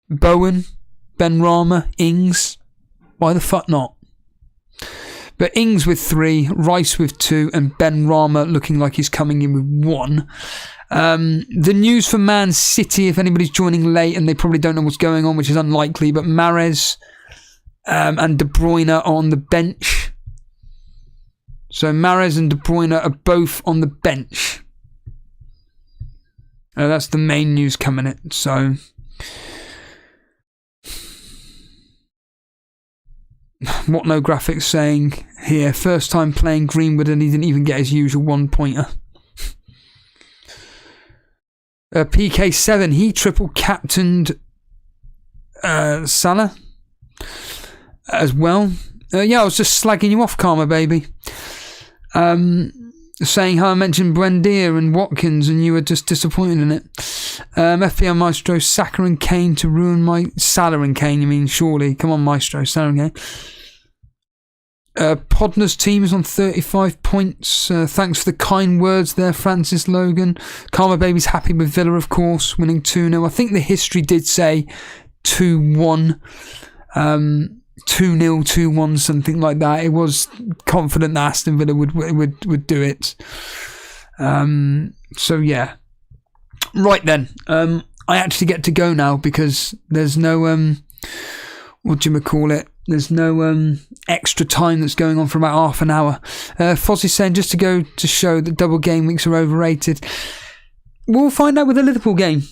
Bowen, Benrahma, Ings. Why the fuck not? But Ings with 3, Rice with 2, and Benrahma looking like he's coming in with 1. The news for Man City, if anybody's joining late and they probably don't know what's going on, which is unlikely, but Mahrez and De Bruyne are on the bench. So Mahrez and De Bruyne are both on the bench. That's the main news coming in. So what no graphics saying here. First time playing Greenwood and he didn't even get his usual 1-pointer. PK7, he triple captained Salah as well. Yeah, I was just slagging you off, Karma Baby. Saying how I mentioned Buendia and Watkins and you were just disappointed in it. FPL Maestro, Saka and Kane to ruin my... Salah and Kane, you mean, surely. Come on, Maestro, Salah and Kane. Podner's team is on 35 points. Thanks for the kind words there, Francis Logan. Karma Baby's happy with Villa, of course, winning 2-0. I think the history did say 2-1. 2-0, 2-1, something like that. It was confident that Aston Villa would do it. So yeah. Right then. I actually get to go now because there's no what do you call it? There's no extra time that's going on for about half an hour. Fozzie's saying just to go to show that double game weeks are overrated. We'll find out with the Liverpool game.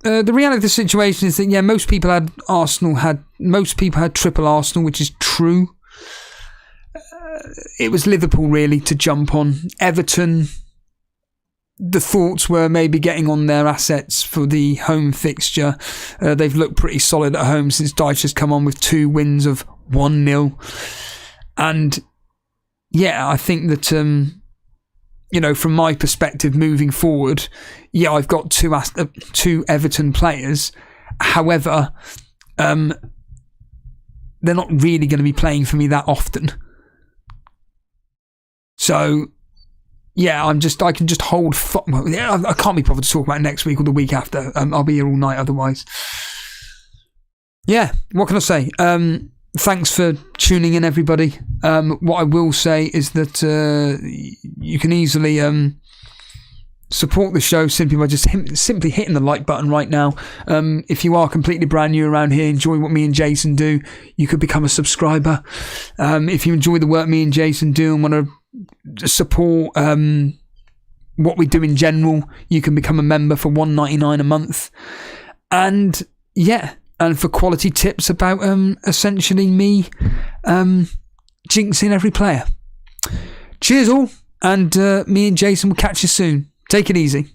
The reality of the situation is that most people had triple Arsenal, which is true. It was Liverpool really to jump on. Everton, the thoughts were maybe getting on their assets for the home fixture. They've looked pretty solid at home since Dyche has come on with 2 wins of 1-0. And I think that from my perspective moving forward, I've got 2 Everton players. However, they're not really going to be playing for me that often. So, I can just hold... I can't be bothered to talk about it next week or the week after. I'll be here all night otherwise. What can I say? Thanks for tuning in, everybody. What I will say is that you can easily support the show simply by just simply hitting the like button right now. If you are completely brand new around here, enjoy what me and Jason do, you could become a subscriber. If you enjoy the work me and Jason do and want to support what we do in general, you can become a member for $1.99 a month. And and for quality tips about essentially me jinxing every player. Cheers all, and me and Jason will catch you soon. Take it easy.